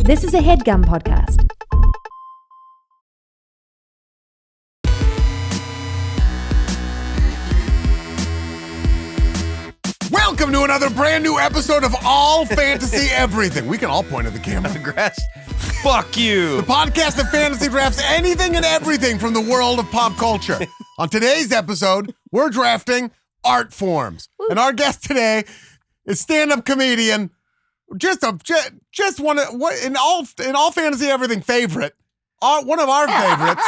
This is a Headgum podcast. Welcome to another brand new episode of All Fantasy Everything. We can all point at the camera. Fuck you. The podcast that fantasy drafts anything and everything from the world of pop culture. On today's episode, we're drafting Artforms. And our guest today is stand-up comedian, just one of what in all fantasy everything favorite. One of our favorites.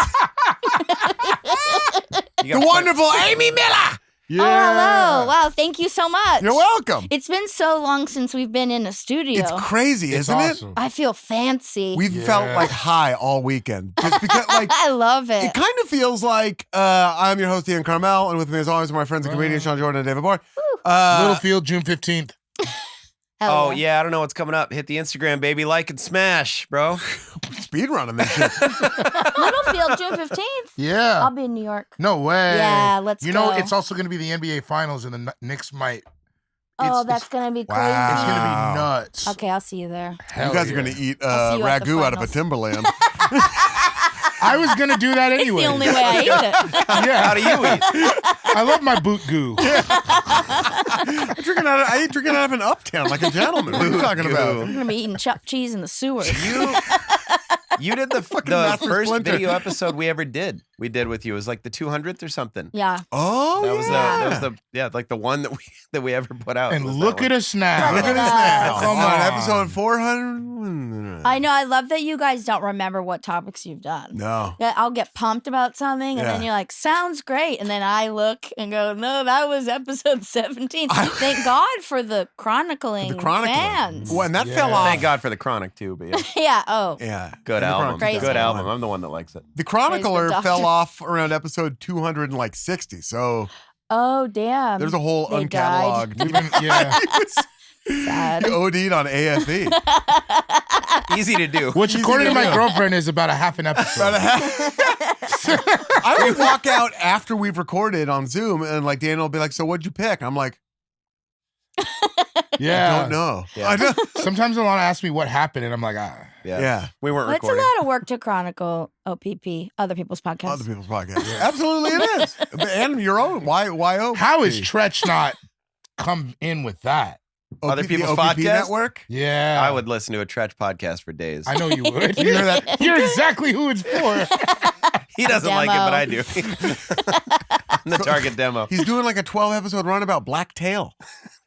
The wonderful Amy Miller. Yeah. Oh, hello. Wow, thank you so much. You're welcome. It's been so long since we've been in a studio. It's crazy, isn't awesome. it? I feel fancy. We've felt like high all weekend. Just because, like, I love it. It kind of feels like I'm your host, Ian Carmel, and with me as always are my friends and comedians, Sean Jordan and David Bohr. Littlefield, June 15th. Oh, yeah, I don't know what's coming up. Hit the Instagram, baby. Like and smash, bro. Speed running this shit. Littlefield, June 15th. Yeah. I'll be in New York. No way. Yeah, let's You go. know, it's also going to be the NBA Finals, and the Knicks might. Oh, that's going to be crazy. Wow. It's going to be nuts. Okay, I'll see you there. Hell You guys yeah. are going to eat I'll see you at the ragu out of a finals. Timberland. I was going to do that It's anyway. the only way I eat it. Yeah. How do you eat? I love my boot goo. I ain't drinking out of an Uptown like a gentleman. What are you talking about? I'm going to be eating chopped cheese in the sewers. You did the Master first Splinter. video episode we ever did. We did with you. It was like the 200th or something. Yeah. Oh, That was the one that we ever put out. And look at us now. Look at us now. Come on on. episode 400. I know. I love that you guys don't remember what topics you've done. No. Yeah, I'll get pumped about something, and then Yeah. you're like, sounds great. And then I look and go, no, that was episode 17. Thank God for the chronicling fans. Well, and that Yeah. fell off. Thank God for the Chronic, too. But yeah, Yeah, oh. Yeah. good And the album. Crazy. Good album. I'm the one that likes it. The Chronicler Praise the fell doctor. off around episode 260. So Oh, damn. there's a whole They died. uncatalogued. Yeah. Sad. He OD'd on AFE. Easy to do. Which, according to my girlfriend, is about a half an episode. I would walk out after we've recorded on Zoom and like Daniel will be like, so what'd you pick? I'm like, Yeah. I don't know. Yeah. I don't. Sometimes they'll ask me what happened, and I'm like, Yeah. We weren't Well, it's a recording. lot of work to chronicle OPP, other people's podcasts. Other people's podcasts. Absolutely it is. And your own. Why OPP? how is Tretch not come in with that? Other the people's OPP podcasts? network? Yeah. I would listen to a Tretch podcast for days. I know you would. You hear that? You're exactly who it's for. He doesn't like it, Demo. but I do. I'm the target demo. He's doing like a 12 episode run about Black Tail.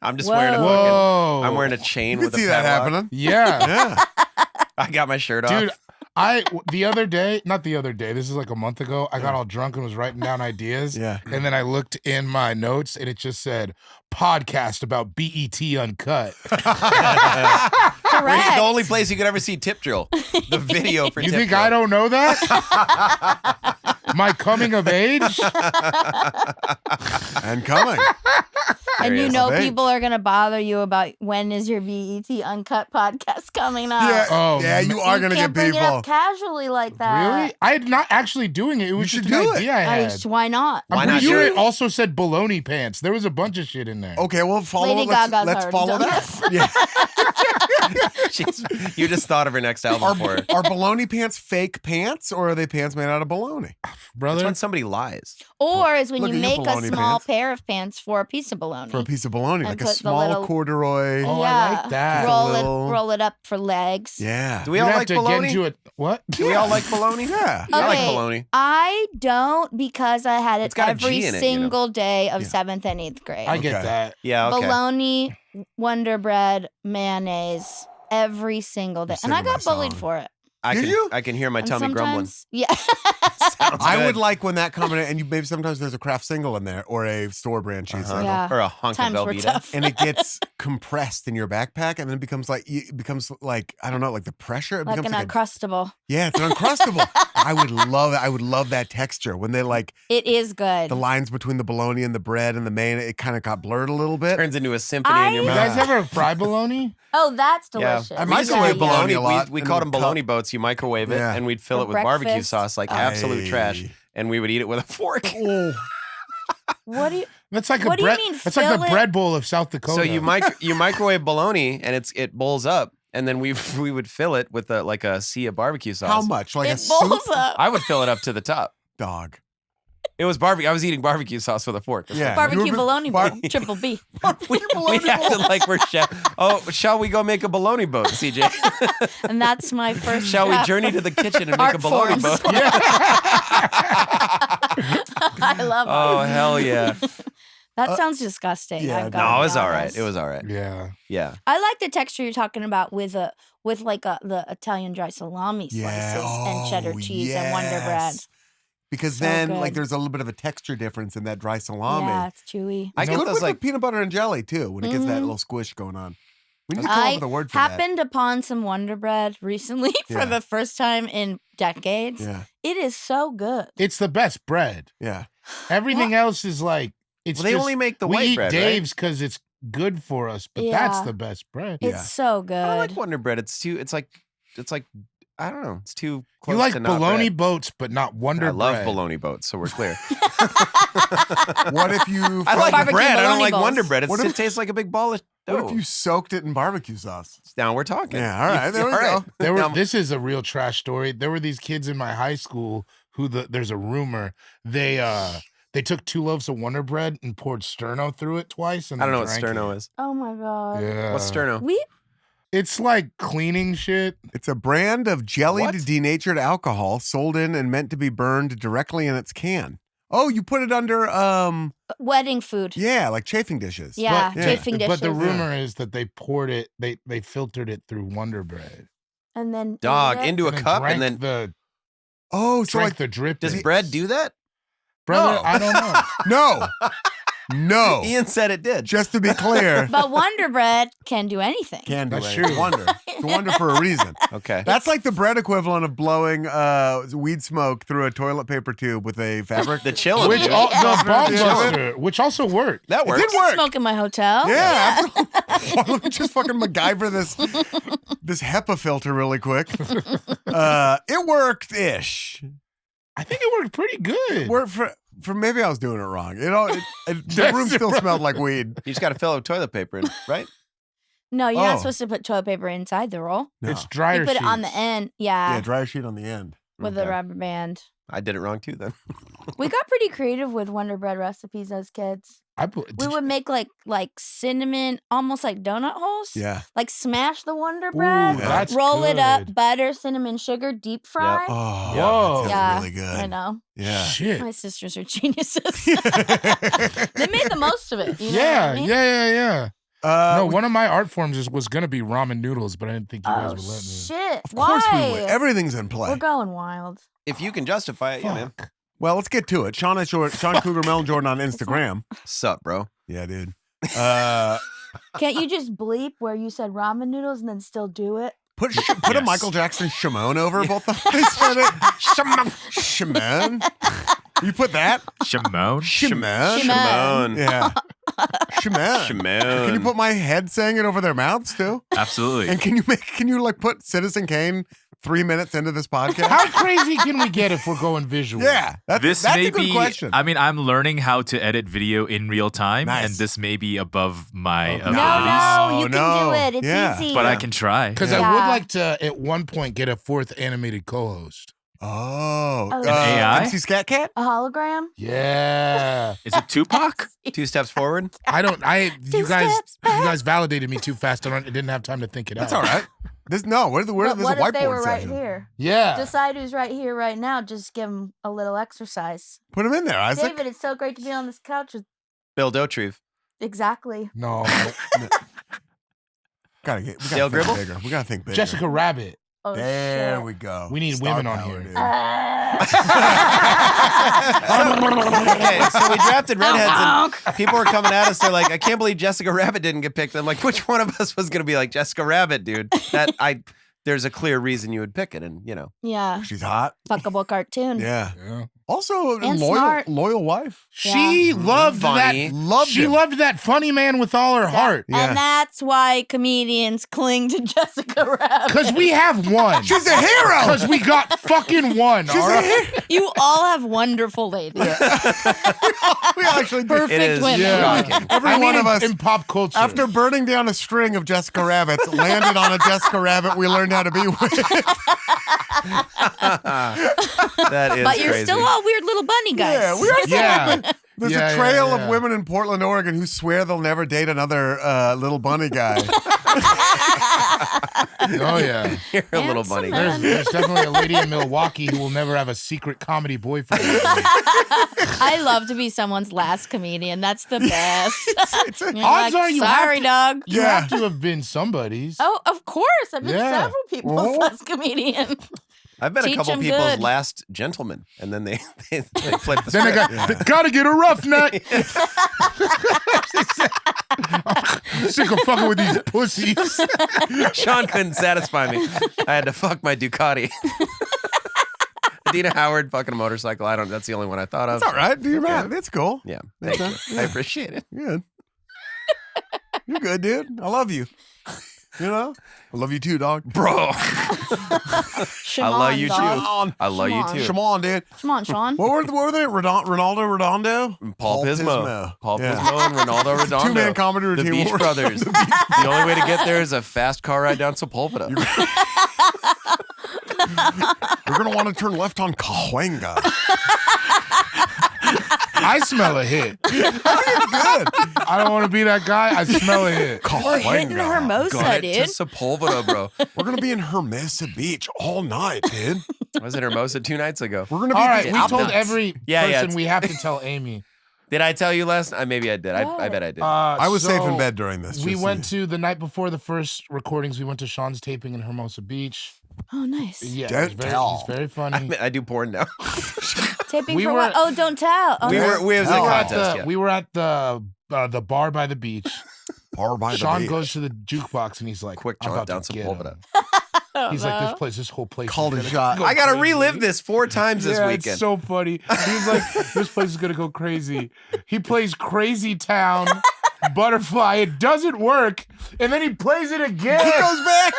I'm just Whoa. wearing a fucking. Whoa. I'm wearing a chain You with can a see that padlock. happening. Yeah. Yeah. I got my shirt off. Dude, not the other day, this is like a month ago, I got all drunk and was writing down ideas. Yeah. And then I looked in my notes and it just said, podcast about BET Uncut. Correct. The only place you could ever see Tip Drill, the video for You Tip think Drill. I don't know that? My coming of age? And coming. And There he you is. know Babe. people are going to bother you about when is your BET Uncut podcast coming out. Yeah. Oh, yeah, you are going to can't get bring people. it up casually like that. Really? I'm not actually doing it. It was You just should an do it. idea I had. Why not? Why I'm not pretty sure do it also said baloney pants. There was a bunch of shit in there. Okay, well, follow Lady it. Let's Gaga's already follow done that. this. Yeah. You just thought of her next album for her. Are baloney pants fake pants or are they pants made out of baloney? That's Brother. when somebody lies. Or is when Look you at make your a baloney small pants. pair of pants for a piece of bologna. For a piece of baloney, And like a put the small little- corduroy. Oh, I like that. Little- Roll it up for legs. Yeah. Do we You'd all have like to get bologna? into it. What? Do we all like bologna? Yeah. I like Okay. bologna. I don't because I had it It's got a every G in it, you know. single day of Yeah. 7th and 8th grade. I get Okay. that. Yeah, okay. Bologna, Wonder Bread, mayonnaise, every single day. You're And I singing got my bullied song. for it. Did you? I can hear my And tummy grumbling. sometimes- Yeah. Sounds I good. would like when that comes in, and you maybe sometimes there's a craft single in there or a store brand cheese single. Yeah. Or a hunk Times of were Velveeta. tough. And it gets compressed in your backpack, and then it becomes like I don't know, like the pressure. It like an becomes Uncrustable. yeah, it's an uncrustable. I would love it. I would love that texture when they like It is good. the lines between the bologna and the bread and the mayonnaise. It kind of got blurred a little bit. Turns into a symphony in your You mouth. guys ever fry bologna? Oh, that's Yeah. delicious. I We used to microwave do bologna bologna. a lot We in called the them cup. bologna boats. You microwave it, Yeah. and we'd fill For it with barbecue breakfast. sauce, like absolute Aye. trash. And we would eat it with a fork. Oh, What do you? That's like What a do you bread. mean, That's like the fill it? bread bowl of South Dakota. So you microwave bologna, and it bowls up, and then we would fill it with a sea of barbecue sauce. How much? Like a It soup? bowls up. I would fill it up to the top. Dog. It was barbecue. I was eating barbecue sauce with a fork. Yeah. Barbecue You were- bologna bar- bowl, triple B. We acted like we're chef. Oh, shall we go make a bologna boat, CJ? And that's my first Shall we draft journey to of the kitchen and make a bologna Artforms. boat? I love Oh, it. hell yeah. That sounds disgusting. yeah, I've no, gotta No, it be was all right. honest. It was all right. Yeah. Yeah. I like the texture you're talking about with the Italian dry salami slices and cheddar cheese and Wonder Bread. yes. Because So then, good. like, there's a little bit of a texture difference in that dry salami. Yeah, it's chewy. I It's get good those with like the peanut butter and jelly, too, when it gets that Mhm. little squish going on. We need to come up I with a word for that. happened upon some Wonder Bread recently for Yeah. the first time in decades. Yeah, It is so good. It's the best bread. yeah. Everything else is like it's. Well, they just- only make the we white eat bread, right? Dave's because it's good for us, but that's Yeah. the best bread. Yeah. It's so good. I don't like Wonder Bread. It's like I don't know. It's too close You like to not bologna bread. boats, but not Wonder I love Bread. bologna boats, so we're clear. What if you? I like Barbecue bread. I don't bologna like balls. Wonder Bread. What It if- tastes like a big ball of What dough. if you soaked it in barbecue sauce? Now we're talking. Yeah, all right, there we All right. go. There were. Now- This is a real trash story. There were these kids in my high school who there's a rumor they took 2 loaves of Wonder Bread and poured sterno through it twice. And I don't know then what drank sterno it. is. Oh my god. Yeah. What's sterno? We It's like cleaning shit. It's a brand of jellied, What? denatured alcohol sold in and meant to be burned directly in its can. Oh, you put it under, wedding food. yeah, like chafing dishes. Yeah, But- chafing dishes. But the rumor is that they poured it. They filtered it through Wonder Bread. and then Dog ate it. into a And then cup drank and then the Oh, so drank like, the drip. does in. bread do that? Brother, No. I don't know. no, no. Ian said it did. Just to be clear, But Wonder Bread can do anything. can do That's it. true. Wonder. It's a wonder for a reason. Okay. That's like the bread equivalent of blowing weed smoke through a toilet paper tube with a fabric. The chillin'. Which dude. the bomb Yeah. buster, which also worked. that It works. did work. Smoke in my hotel. Yeah, absolutely. Let me just fucking MacGyver this HEPA filter really quick. It worked ish. I think it worked pretty good. Worked for maybe I was doing it wrong. The room still smelled like weed. You just got to fill it with toilet paper, right? No, you're Oh. not supposed to put toilet paper inside the roll. No. It's dryer You put it on the sheets. end. Yeah, Yeah, dryer sheet on the end. with Okay. a rubber band. I did it wrong too then. We got pretty creative with Wonder Bread recipes as kids. We would make like cinnamon, almost like donut holes. Yeah. Like smash the Wonder Ooh, Bread, that's roll it up, good. butter, cinnamon, sugar, deep fry. Oh, Whoa. that Yeah, sounds really good. I know. Yeah. Shit. My sisters are geniuses. They made the most of it. You know Yeah, what I mean? yeah. No, we- one of my art forms was gonna be ramen noodles, but I didn't think you guys Oh would let me. shit! of course Why? we would. Everything's in play. We're going wild. If you can justify it, yeah, man. Fuck. Well, let's get to it. Sean Cougar Melon Jordan on Instagram. Sup, bro? Yeah, dude. Can't you just bleep where you said ramen noodles and then still do it? Put a Yes. Michael Jackson Shimon over both of them. Said it. Shimon. You put that? Shimon. Shimon. Shimon. Yeah. Shimon. Shimon. Can you put my head saying it over their mouths too? Absolutely. And can you like put Citizen Kane 3 minutes into this podcast? How crazy can we get if we're going visual? Yeah, that's may a good be, question. I mean, I'm learning how to edit video in real time, Nice. and this may be above my Oh, abilities. No, you can no. do it. It's Yeah. easy. But I can try. Because Yeah. I would Yeah. like to, at one point, get a 4th animated co-host. Oh, An AI? MC Scat Cat? A hologram? Yeah. Is it Tupac? 2 steps forward. You guys validated me too fast. I didn't have time to think it That's out. all right. This But what is a if whiteboard they were right session. here? Yeah. Decide who's right here, right now. Just give them a little exercise. Put him in there, Isaac. David, it's so great to be on this couch with Bill Dotrieve. exactly. No. We gotta Dale think Gribble? bigger. We gotta think bigger. Jessica Rabbit. Oh, There shit. we go. We need Star women on power, here. dude. Okay, so we drafted redheads and people were coming at us. They're like, I can't believe Jessica Rabbit didn't get picked. I'm like, which one of us was going to be like Jessica Rabbit, dude? There's a clear reason you would pick it. And, Yeah. She's hot. Fuckable cartoon. Yeah. Yeah. Also, And loyal, smart. loyal wife. She loved Funny. that. Loved She him. loved that funny man with all her heart. Yeah. And that's why comedians cling to Jessica Rabbit. Because we have one. She's a hero. Because we got fucking one. She's all a right? hero. You all have wonderful ladies. We actually do. Perfect It is women. Yeah. Every I mean, one of us, in pop culture. after burning down a string of Jessica Rabbits, landed on a Jessica Rabbit we learned how to be with. That is But you're crazy. still all weird little bunny guys. Yeah, we are. Yeah. There's Yeah, a trail yeah, of yeah. women in Portland, Oregon who swear they'll never date another little bunny guy. Oh, yeah. You're a little Handsome bunny. man. There's definitely a lady in Milwaukee who will never have a secret comedy boyfriend. I love to be someone's last comedian. That's the best. You're Odds like, are you have sorry, to- dog. You Yeah. have to have been somebody's. Oh, of course. I've been Yeah. several people's Oh. last comedian. I've been a Teach couple 'em people's good. last gentlemen, and then they flip the Then script. they gotta get a roughneck. I'm sick of fucking with these pussies. Sean couldn't satisfy me. I had to fuck my Ducati. Dina Howard fucking a motorcycle. I don't. That's the only one I thought of. It's all right. Do your math. It's cool. Yeah, thank you. I appreciate it. Good. You're good, dude. I love you. You know? I love you too, dog. Bro. Shimon, love you dog. too. I love you Shimon. too. Come on, dude. Come on, Sean. What were they? Ronaldo Redondo? Paul Pismo. Paul Yeah. Pismo and Ronaldo Redondo. Two-man comedy The routine. Beach Brothers. The only way to get there is a fast car ride down Sepulveda. You're going to want to turn left on Cahuenga. I smell a hit. Good. I don't want to be that guy. I smell a hit. We're hitting Cahuenga. Hermosa, Get to dude. Sepulveda, bro. We're going to be in Hermosa Beach all night, dude. I was in Hermosa 2 nights ago. We're going to be All right, at we the told Outback. every Yeah, person it's- we have to tell Amy. Did I tell you last night? Maybe I did. I bet I did. I was safe in so bed during this. We just went so you- to the night before the first recordings. We went to Sean's taping in Hermosa Beach. Oh, nice. Yeah, Don't he's very, tell. he's very funny. I do porn now. Taping We for were- what? Oh, don't tell. Oh, we no. was in a Oh. contest. Yeah. We were at the bar by the beach. Bar by the Sean beach. goes to the jukebox and he's like, Quick I'm jaunt about down to get Sepulveda. him. Oh, He's like, this whole place. Called is a gonna shot. go I gotta crazy." relive this 4 times this Yeah, weekend. it's so funny. He's like, this place is gonna go crazy. He plays Crazy Town, Butterfly. It doesn't work, and then he plays it again. He goes back.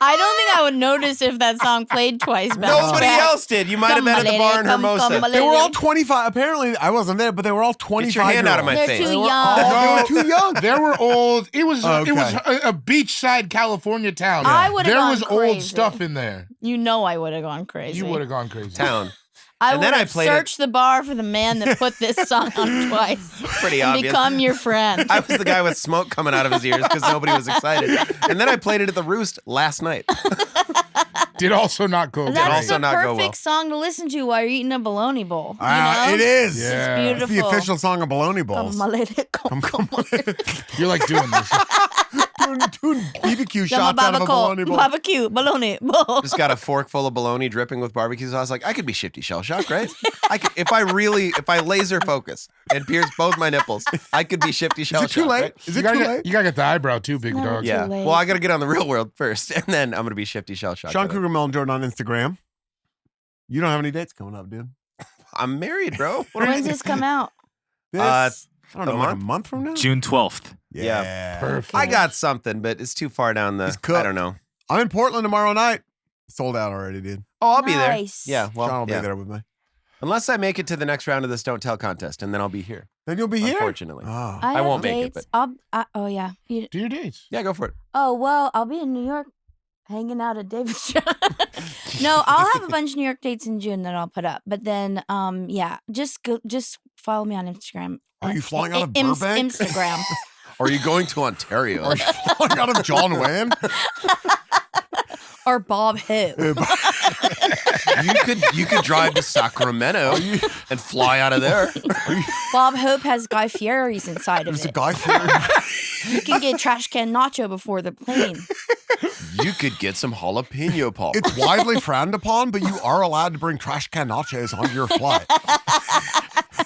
I don't think I would notice if that song played twice. back to Nobody back. else did. You might have been at the bar in Hermosa. They were all 25. Apparently, I wasn't there, but they were all 25. Get your hand out of my They're face. too young. They were too young. They were old. It was Okay. a beachside California town. I would've There gone was old crazy. stuff in there. You know I would have gone crazy. You would have gone crazy. Town. I And would then I have played it- searched the bar for the man that put this song on twice. Pretty and obvious. become your friend. I was the guy with smoke coming out of his ears because nobody was excited. And then I played it at the Roost last night. Did also not go. That's great. also the not go perfect well. song to listen to while you're eating a bologna bowl. You know? It is. Yeah. It's It's beautiful. the official song of Bologna Come, Balls. my lady, come on. You're like doing this. Doing BBQ shots out of a bologna bowl. Barbecue, bologna bowl. Just got a fork full of bologna dripping with barbecue sauce. Like, I could be Shifty Shell Shock, right? I could, if I laser focus and pierce both my nipples, I could be Shifty Shell Is it too Shock, late? right? Is You it gotta too get, late? you gotta get the eyebrow too, big Never dog. too Yeah. late. Well, I got to get on the real world first, and then I'm going to be Shifty Shell Shock. Sean Cougar Melon Jordan on Instagram. You don't have any dates coming up, dude. I'm married, bro. When's this come out? This, Uh, I don't know, a like a month? month from now? June 12th. Yeah. Perfect. I got something, but it's too far down the. He's cooked. I don't know. I'm in Portland tomorrow night. Sold out already, dude. Oh, I'll be there. Nice. Yeah. Well, Sean will yeah. be there with me. Unless I make it to the next round of this Don't Tell contest, and then I'll be here. Then you'll be here? Unfortunately. Oh. I have won't make it, dates. but- Oh yeah. Do your dates. Yeah, go for it. Oh well, I'll be in New York, hanging out at David's. No, I'll have a bunch of New York dates in June that I'll put up. But then, yeah, just follow me on Instagram. Are you flying out of Burbank? Instagram. Are you going to Ontario? Are you flying out of John Wayne? Or Bob Hope. you could drive to Sacramento and fly out of there. Bob Hope has Guy Fieri's inside of There's a it. guy for You can get trash can nacho before the plane. You could get some jalapeno pop. It's widely frowned upon, but you are allowed to bring trash can nachos on your flight.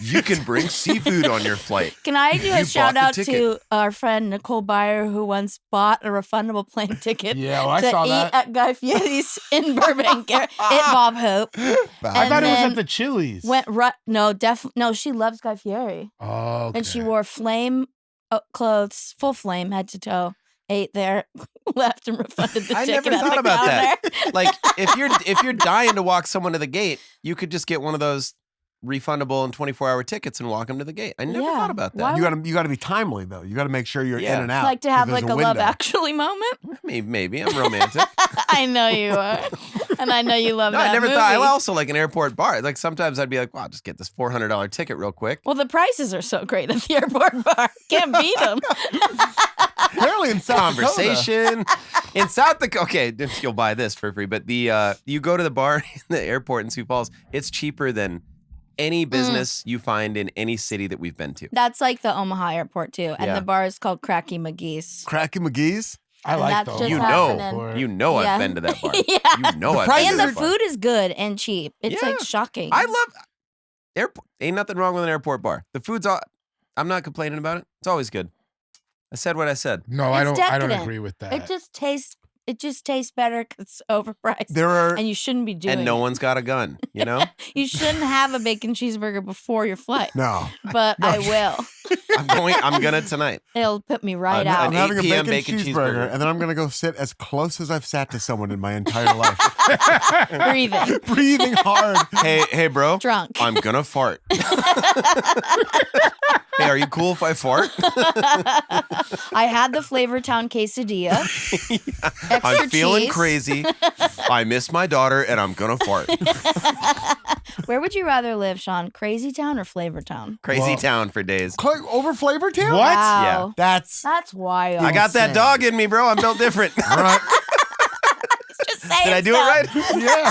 You can bring seafood on your flight. Can I do You a bought shout the out ticket. to our friend Nicole Byer, who once bought a refundable plane ticket Yeah, well, I to saw eat that. at Guy Fieri's in Burbank at Bob Hope. I And thought it was then at the Chili's. No, she loves Guy Fieri. Oh, okay. And she wore flame clothes, full flame, head to toe. Ate there, left, and refunded the I ticket never at thought the about that. counter. Like if you're dying to walk someone to the gate, you could just get one of those refundable and 24-hour tickets and walk them to the gate. I never Yeah. thought about that. Why You got to be timely though. You got to make sure you're Yeah. in and out. Like to 'cause have there's like a Love window. Actually moment. Maybe I'm romantic. I know you are, and I know you love No, that I never movie. thought. I also like an airport bar. Like sometimes I'd be like, "Wow, just get this $400 ticket real quick." Well, the prices are so great at the airport bar. Can't beat them. Apparently in South Dakota. Conversation in South Dakota. Okay, you'll buy this for free. But you go to the bar in the airport in Sioux Falls. It's cheaper than any business you find in any city that we've been to. That's like the Omaha airport too, and Yeah. the bar is called Cracky McGee's. Cracky McGee's. I and like that's those. just You happening. know, you know, Yeah. I've been to that bar. Yeah. You know, I've prices been And to the that bar. food is good and cheap. It's Yeah. like shocking. I love airport. Ain't nothing wrong with an airport bar. The food's all. I'm not complaining about it. It's always good. I said what I said. No, I It's don't. I don't decadent. agree with that. It just tastes. It just tastes better because it's overpriced. There are and you shouldn't be doing. And no it. one's got a gun. You know. You shouldn't have a bacon cheeseburger before your flight. no. But I will. I'm gonna tonight. It'll put me right I'm out. I'm having a 8 p.m. bacon, bacon cheeseburger, cheeseburger. and then I'm gonna go sit as close as I've sat to someone in my entire life, Breathing. breathing hard. Hey, bro. Drunk. I'm gonna fart. Hey, are you cool if I fart? I had the Flavortown quesadilla. Extra I'm feeling cheese. crazy. I miss my daughter, and I'm gonna fart. Where would you rather live, Sean? Crazy Town or Flavortown? Crazy Well- town for days. Over Flavor Town? What? Wow. That's That's wild. I got that Insane. dog in me, bro. I'm built different. right. Just saying Did I do it right? Yeah.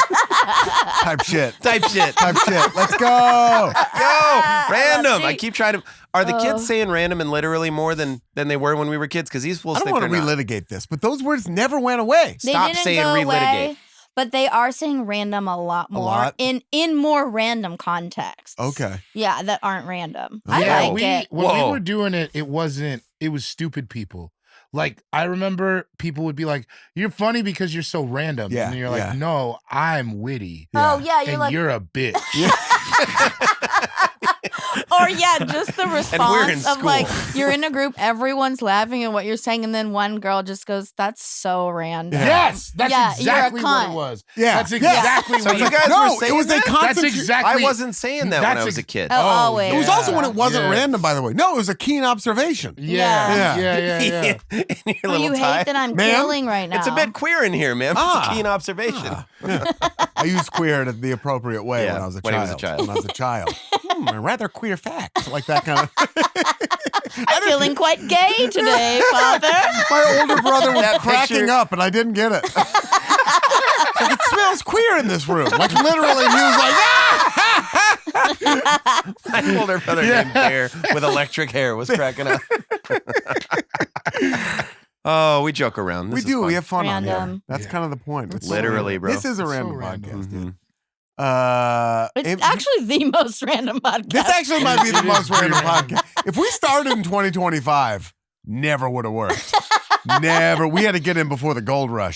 Type shit. Type shit. Type shit. Let's go. Yo, random. I cheat. keep trying to. Are the Oh. kids saying random and literally more than they were when we were kids? Because these fools I don't think want to they're not. relitigate this, but those words never went away. They Stop didn't saying go relitigate. away, but they are saying random a lot more lot? in more random contexts. Okay. Yeah, that aren't random. Yeah, I like it. when Whoa. we were doing it, it was stupid people. Like I remember people would be like, "You're funny because you're so random," Yeah, and you're like, yeah. "No, I'm witty, Oh yeah, you're and like, you're a bitch." or yeah, just the we're in response of school. like you're in a group, everyone's laughing at what you're saying, and then one girl just goes, "That's so random." Yes, that's Yeah, you're a exactly what cunt. it was. Yeah. That's Yeah. exactly So what you it guys no, were it saying was a that? That's concentration. exactly. I wasn't saying that when I That's was a ex- kid. Oh, always. It was also when it wasn't Yeah. random, by the way. No, it was a keen observation. Yeah, Yeah. yeah. in your Oh, little you tie. hate that I'm Ma'am? killing right now. It's a bit queer in here, man. Ah. It's a keen observation. I used queer in the appropriate way Yeah, when I was a when he child. was a child. When I was a child. A rather queer fact. Like that kind of. I'm feeling quite gay today, Father. My older brother was That cracking picture- up, and I didn't get it. Like, it smells queer in this room. Like literally, he was like, "Ah!" My older brother named Bear with electric hair was cracking up. Oh, we joke around. We This is do. fun. We have fun on here. Random. That's Yeah. kind of the point. It's Literally, bro. This is a It's so random random. podcast, dude. It's It- actually the most random podcast. This actually might be the It most is random random. podcast. If we started in 2025, never would have worked. Never. We had to get in before the gold rush.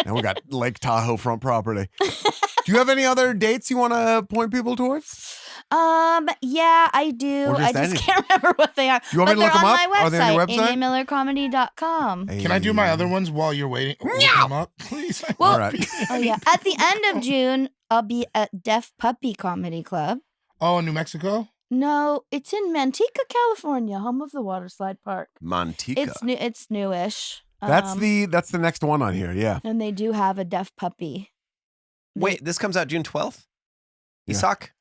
And we got Lake Tahoe front property. Do you have any other dates you want to point people towards? Yeah, I do. Or just I just anything. can't remember what they are. You want me but to look they're them on up? my Are they on your website, website? amymillercomedy.com. Can I do my other ones while you're waiting? Come up, please. Well, All right. oh yeah. At the end of June, I'll be at Deaf Puppy Comedy Club. Oh, in New Mexico? No, it's in Manteca, California, home of the Waterslide Park. Manteca. It's new. It's newish. That's the next one on here. Yeah. And they do have a deaf puppy. Wait, this comes out June 12th? Yeah. Isak?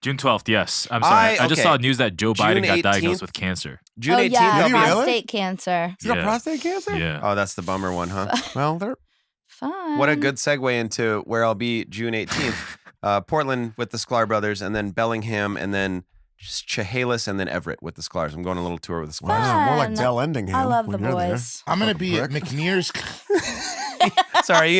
June 12th, yes. I'm sorry. I just okay. saw news that Joe June Biden got 18th? diagnosed with cancer. June oh 18th? yeah, I'll be Really? out. prostate cancer. He's got Yeah. prostate cancer? Yeah. Oh, that's the bummer one, huh? Well, they're Fun. What a good segue into where I'll be June 18th. Portland with the Sklar brothers, and then Bellingham, and then Chehalis, and then Everett with the Sklars. I'm going on a little tour with the Sklars. wow, more like Fun. Del Endingham. I love the when you're there. boys. I'm going to Fucking be at prick. McNear's. Sorry,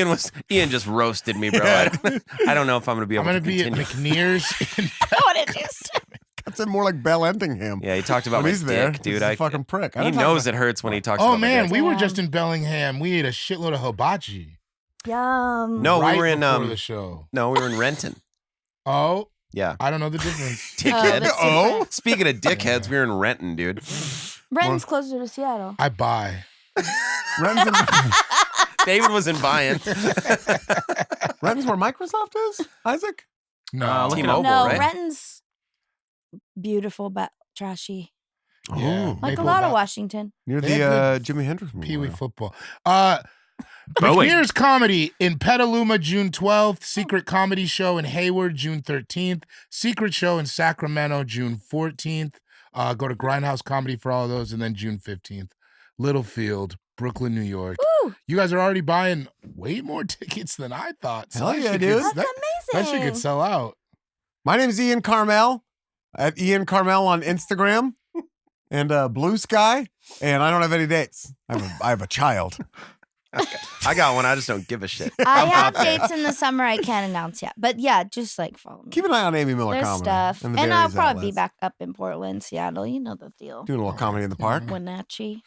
Ian just roasted me, bro. I don't know if I'm going to be I'm able going to to be at continue. McNear's. Oh, What did you say? That's it more like Bell ending him. Yeah, he talked about when my he's there, dick, dude. he's a fucking prick. He knows it hurts when he talks Oh about my man, dick. we were Yeah. just in Bellingham. We ate a shitload of hibachi. Yum. No, right we were in before the show. No, we were in Renton. Oh, Yeah. I don't know the difference. Dickhead. that's different. Speaking of dickheads, we were in Renton, dude. Renton's closer to Seattle. I buy. Renton's, David wasn't buying. Renton's where Microsoft is, Isaac? No, look it T-Mobile, No, right? Renton's beautiful but trashy. Yeah. Oh, Like Maple a lot of Valley. Washington. near They the have Jimi Hendrix Pee Wee Memorial. football. Boeing. McNear's Comedy in Petaluma, June 12th. Secret Comedy Show in Hayward, June 13th. Secret Show in Sacramento, June 14th. Go to Grindhouse Comedy for all of those. And then June 15th. Littlefield, Brooklyn, New York. Woo! You guys are already buying way more tickets than I thought. Hell that yeah, shit dude. could- That's that shit amazing. could sell out. My name's Ian Carmel at Ian Carmel on Instagram and Blue Sky, and I don't have any dates. I have a child. I got one. I just don't give a shit. I have dates in the summer I can't announce yet. But yeah, just like follow me. Keep an eye on Amy Miller There's Comedy. stuff. And, the And I'll various probably be outlets. back up in Portland, Seattle. You know the deal. Doing a little comedy in the park. Wenatchee.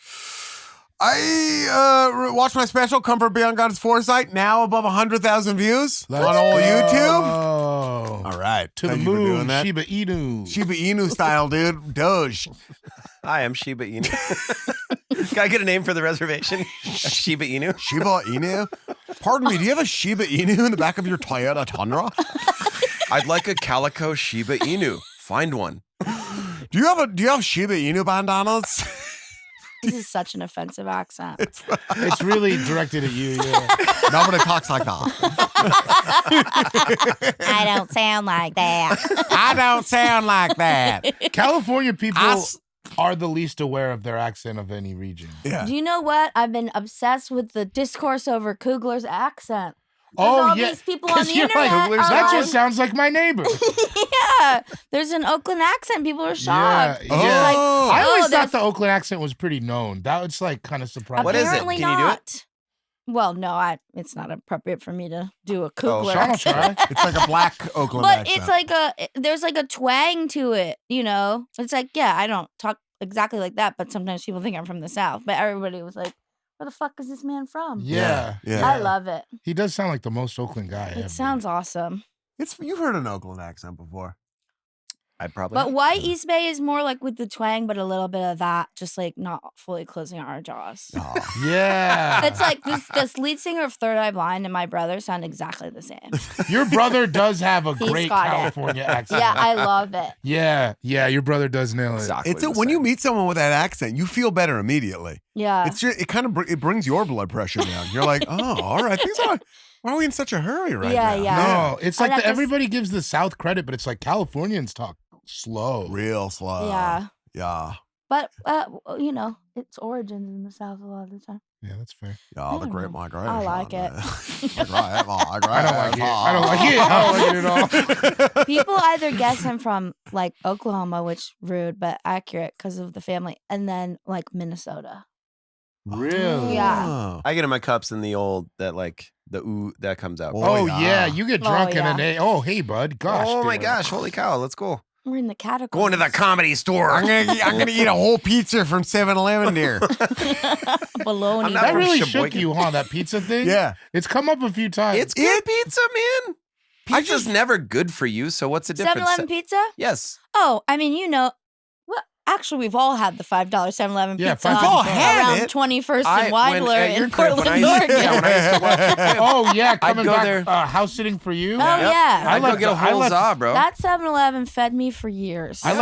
I watched my special, Comfort Beyond God's Foresight, now above 100,000 views Let's on old YouTube. go. All right. To the Thank you for doing moon, that. Shiba Inu. Shiba Inu style, dude. Doge. Hi, I'm Shiba Inu. Can I get a name for the reservation? Shiba Inu? Shiba Inu? Pardon me, do you have a Shiba Inu in the back of your Toyota Tundra? I'd like a calico Shiba Inu. Find one. Do you have Shiba Inu bandanas? This is such an offensive accent. It's really directed at you, yeah. Nobody talks like that. I don't sound like that. I don't sound like that. California people I s- are the least aware of their accent of any region. Yeah. Do you know what? I've been obsessed with the discourse over Kugler's accent. Oh, all yeah. these people on 'Cause the you're like, internet are that like- just sounds like my neighbor. Yeah, there's an Oakland accent. People are shocked. Yeah. Oh. I always Oh, thought there's- the Oakland accent was pretty known. That was like kind of surprising. What is it? Apparently Can you do it? not. Well, no, it's not appropriate for me to do a Kugler Sean will accent. try. It's like a black Oakland But accent. it's like there's like a twang to it, you know? It's like, yeah, I don't talk exactly like that, but sometimes people think I'm from the South. But everybody was like, where the fuck is this man from? Yeah. Yeah. I love it. He does sound like the most Oakland guy ever. It sounds awesome. You've heard an Oakland accent before. I probably. But why East Bay is more like with the twang, but a little bit of that, just like not fully closing our jaws. Yeah. It's like this lead singer of Third Eye Blind and my brother sound exactly the same. Your brother does have a He's great got it. California accent. Yeah, I love it. Yeah, your brother does nail it. Exactly It's the when you same. meet someone with that accent, you feel better immediately. Yeah. It's just, it kind of it brings your blood pressure down. You're like, oh, all right, why are we in such a hurry right Yeah, now? yeah. No, it's like I'd have to everybody gives the South credit, but it's like Californians talk slow. Real slow. Yeah. Yeah. But you know, its origins in the South a lot of the time. Yeah, that's fair. Yeah, the don't great know. migration. I like it. I don't like it. I don't like it. I don't like it at all. People either guess I'm from like Oklahoma, which rude but accurate because of the family, and then like Minnesota. Really? Yeah. I get in my cups and the old that like the ooh that comes out. Oh, Oh, yeah. yeah, you get drunk yeah. and then hey bud, gosh. oh my dude. gosh! Holy cow! Let's go. We're in the catacombs. Going to the comedy store. I'm gonna eat a whole pizza from 7-Eleven here. baloney. I'm not That from really shook Sheboygan. you, huh? That pizza thing. Yeah. It's come up a few times. It's good pizza, man. I Pizza's just- never good for you. So what's the difference? 7-Eleven pizza? Yes. Oh, I mean, you know, well, actually, we've all had the $5 7-Eleven Yeah, pizza we've on all had around it. 21st I- and when- Weidler at your in crib, when Portland, I used- Oregon. yeah, when I used to watch your crib. Oh yeah, coming go back there. house sitting for you. Oh, yeah. I'd go left get a the- I whole left- za, bro. That 7-Eleven fed me for years. I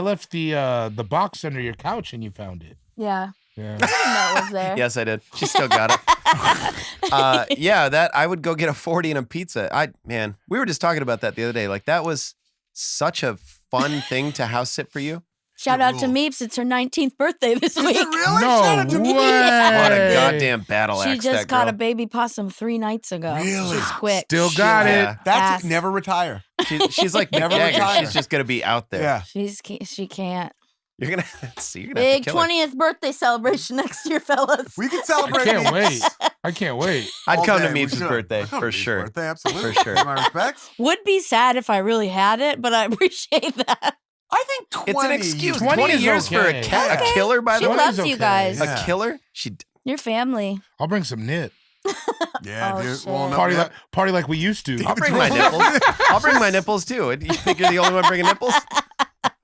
left the box under your couch and you found it. Yeah. Yeah. I didn't know it was there. Yes, I did. She still got it. Yeah, that I would go get a 40 and a pizza. Man, we were just talking about that the other day. Like that was such a fun thing to house sit for you. Shout out to Meeps. It's her 19th birthday this Is week. it really? No Shout out to me. way. What a goddamn battle She axe just that caught girl. a baby possum 3 nights ago. Really? She's quick. Still got Yeah. it. That's Yes. never retire. She's like Never Jagger. retire. She's just gonna be out there. Yeah. She can't. You're gonna see. You're gonna have Big to kill her. 20th birthday celebration next year, fellas. We can I celebrate. can't these. wait. I can't wait. I'd All come day, to we Meeps' should. birthday I'd come for to Meeps' sure. Birthday, absolutely. For sure. Pay my respects. Would be sad if I really had it, but I appreciate that. I think 20. It's an excuse. 20 20 is years for okay. a killer, by She the way. loves 20's you okay. guys. Yeah. A killer? She. Your family. I'll bring some nip. Yeah, Oh, dude. shit. Well, no, Party like we used to. I'll bring my nipples. I'll bring my nipples too. You think you're the only one bringing nipples?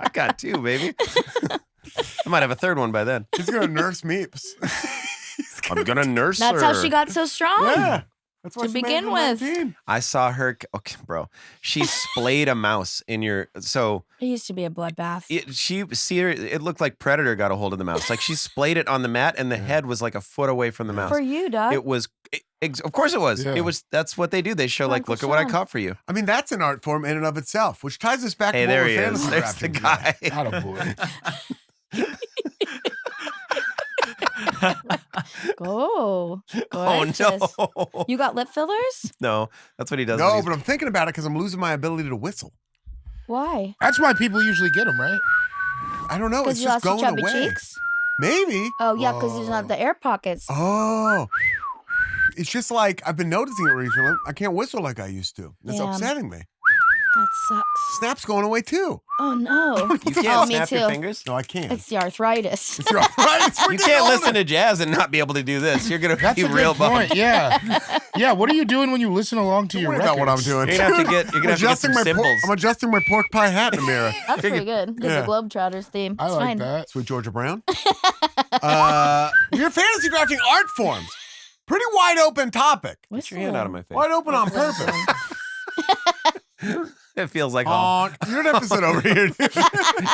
I got two, baby. I might have a third one by then. He's going to nurse Meeps. I'm gonna nurse That's her. how she got so strong. Yeah. That's what To she made begin in with. 19. I saw her. Okay, bro. She splayed a mouse in your. So It used to be a bloodbath. it looked like Predator got a hold of the mouse. Like she splayed it on the mat, and the head was like a foot away from the mouse. For you, Doug. It was. Of course it was. Yeah. It was. That's what they do. They show like, Uncle look at what I Sean. caught for you. I mean, that's an art form in and of itself, which ties us back Hey, to what there we're he is. fantasy There's the drafting today. guy. Attaboy. Go. Oh Gorgeous. no. You got lip fillers? No, that's what he does. when No, he's- but I'm thinking about it because I'm losing my ability to whistle. Why? That's why people usually get them, right? I don't know. Because It's you just lost going your chubby away. cheeks? Maybe. Oh, yeah, because there's not the air pockets. Oh. It's just like I've been noticing it recently. I can't whistle like I used to. It's Damn. upsetting me. That sucks. Snap's going away too. Oh, no. You can't Oh, me snap your too. fingers. No, I can't. It's the arthritis. It's right. It's You can't listen to jazz and not be able to do this. You're gonna That's be a real good point. bummed. Yeah. Yeah. What are you doing when you listen along to Don't your worry records? about what I'm doing. You're gonna have to get. You're I'm gonna have to get some adjusting my symbols. I'm adjusting my pork pie hat in the mirror. That's pretty good. Get Yeah. the Globetrotters theme. I It's like fine. that. Sweet Georgia Brown. We're fantasy drafting art forms. Pretty wide open topic. Get your hand out of my face. Wide open on purpose. It feels like home. You're gonna have to sit over here.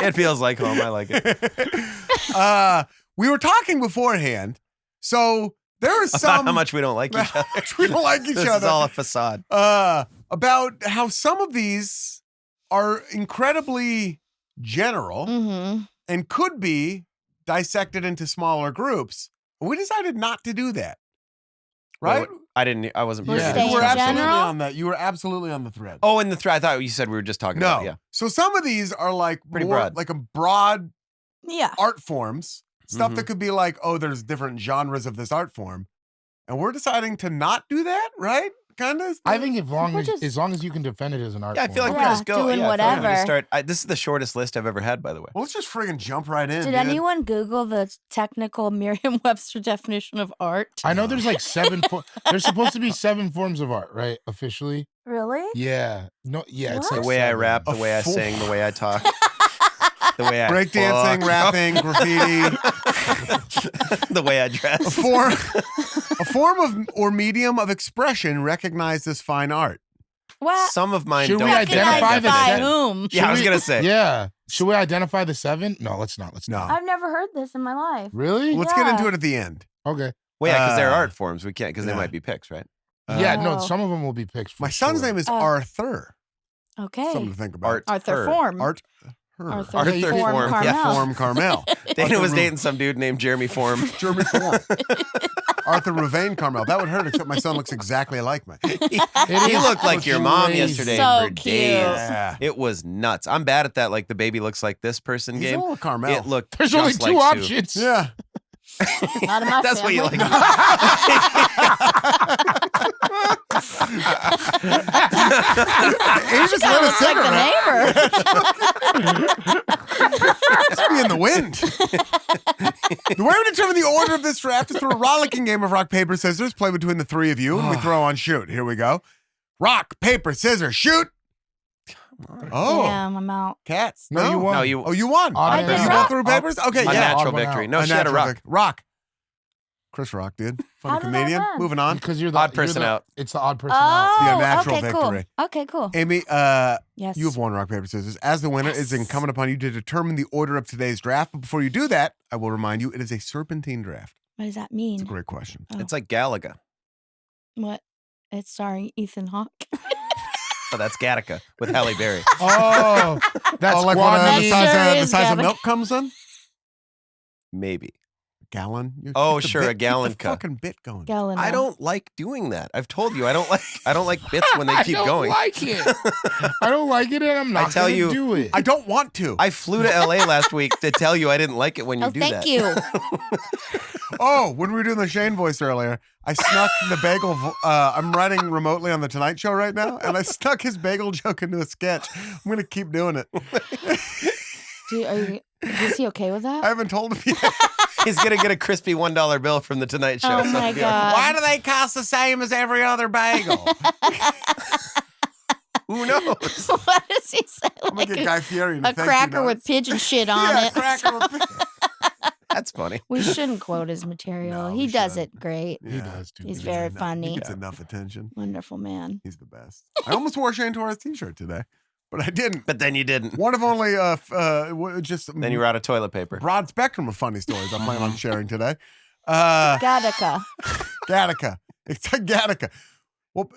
It feels like home. I like it. We were talking beforehand, so there is About some how much we don't like each other. we don't like each This other. is all a facade. About how some of these are incredibly general Mm-hmm. and could be dissected into smaller groups. We decided not to do that. Right? I didn't. I wasn't. We're Yeah. prepared. You were staying absolutely general? on that. You were absolutely on the thread. Oh, in the thread. I thought you said we were just talking about. No. It. Yeah. So some of these are like Pretty more broad. like a broad Yeah. art forms, stuff Mhm. that could be like, oh, there's different genres of this art form. And we're deciding to not do that, right? Kind of? I think We're just- as long as you can defend it as an art Yeah, I feel like form. we Yeah, just go. doing yeah, I feel like we just whatever. start. This is the shortest list I've ever had, by the way. Well, let's just friggin' jump right in. Did dude. anyone Google the technical Merriam-Webster definition of art? I know there's like there's supposed to be 7 forms of art, right? Officially. Really? Yeah. No. Yeah. It's What? like The way I 7. rap, the A way I full- sing, the way I talk, the way I Breakdancing, fuck, rapping, graffiti, the way I a dress. form of or medium of expression recognized as fine art. What? Some of mine Should don't. we fit that identify the by definition. whom? Yeah, I was Should gonna we- say. Yeah. Should we identify the 7? No, let's not. Let's No. not. I've never heard this in my life. Really? Let's get Yeah. into it at the end. Okay. Well, yeah, because they're Uh, art forms. We can't because they yeah. might be picks, right? Yeah. No. Oh. Some of them will be picked. For My son's sure. name is Oh. Arthur. Okay. Something to think about. Art. Arthur Her. Form. Arthur. Arthur Arthur Form Form. Carmel. Yeah, Form Carmel. Dana Arthur was Ru- dating some dude named Jeremy Form. Jeremy Form. Arthur Rouvain Carmel. That would hurt, except my son looks exactly like me. He is looked like your mom crazy. yesterday So for cute. days. Yeah. It was nuts. I'm bad at that. Like the baby looks like this person He's a game. little Carmel. It looked. There's just only like 2 Sue. options. Yeah. Not in my That's what family. you like. He just lit a Looks like the cigarette. neighbor. Must be in the wind. The way we determine the order of this draft is through a rollicking game of rock, paper, scissors. Play between the 3 of you, and we throw on shoot. Here we go. Rock, paper, scissors, shoot. Oh, Damn, I'm out. cats. No, you won. No, you. Oh, you won. Odd I You did go rock. through papers? Okay, A yeah. natural Odd one victory. out. No, she had a natural rock. Rock. Chris Rock, dude. Funny How did I comedian. win? Moving on. Because you're the Odd you're person the- out. It's the odd person out. Yeah, Oh, natural okay, victory. cool. Okay, cool. Amy, Yes. you have won rock, paper, scissors. As the winner, it's incumbent upon you to determine the order of today's draft. But before you do that, I will remind you, it is a serpentine draft. What does that It's a mean? great question. Oh. It's like Galaga. What? It's starring Ethan Hawke. Oh, that's Gattaca with Halle Berry. Oh, that's Oh, like when Guanese. the That size, sure the is size of Gavin. milk comes in? Maybe. gallon. Oh, Keep the sure, bit- a gallon keep the cut. fucking bit going. Gallon. I don't like doing that. I've told you I don't like bits when they keep I don't going. like it. I don't like it, and I'm not tell gonna you, do it. I don't want to. I flew to LA last week to tell you I didn't like it when you Oh, do thank that. you. Oh, when we were doing the Shane voice earlier, I snuck the bagel. I'm writing remotely on the Tonight Show right now, and I stuck his bagel joke into a sketch. I'm going to keep doing it. Is he okay with that? I haven't told him yet. He's gonna get a crispy $1 bill from the Tonight Show. Oh so my it'll be like, God. Why do they cost the same as every other bagel? Who knows? What does he say? I'm going to get Guy Fieri to a thank you cracker with notes. pigeon shit on Yeah, it. cracker with That's funny. We shouldn't quote his material. No, he we does shouldn't. it great. He Yeah. does too. He's He very gets funny. He gets enough attention. Wonderful man. He's the best. I almost wore Shane Torres t-shirt today, but I didn't. But then you didn't. One of only just Then you were out of toilet paper. broad spectrum of funny stories I plan on sharing today. Gattaca. Gattaca. It's a Gattaca. Well,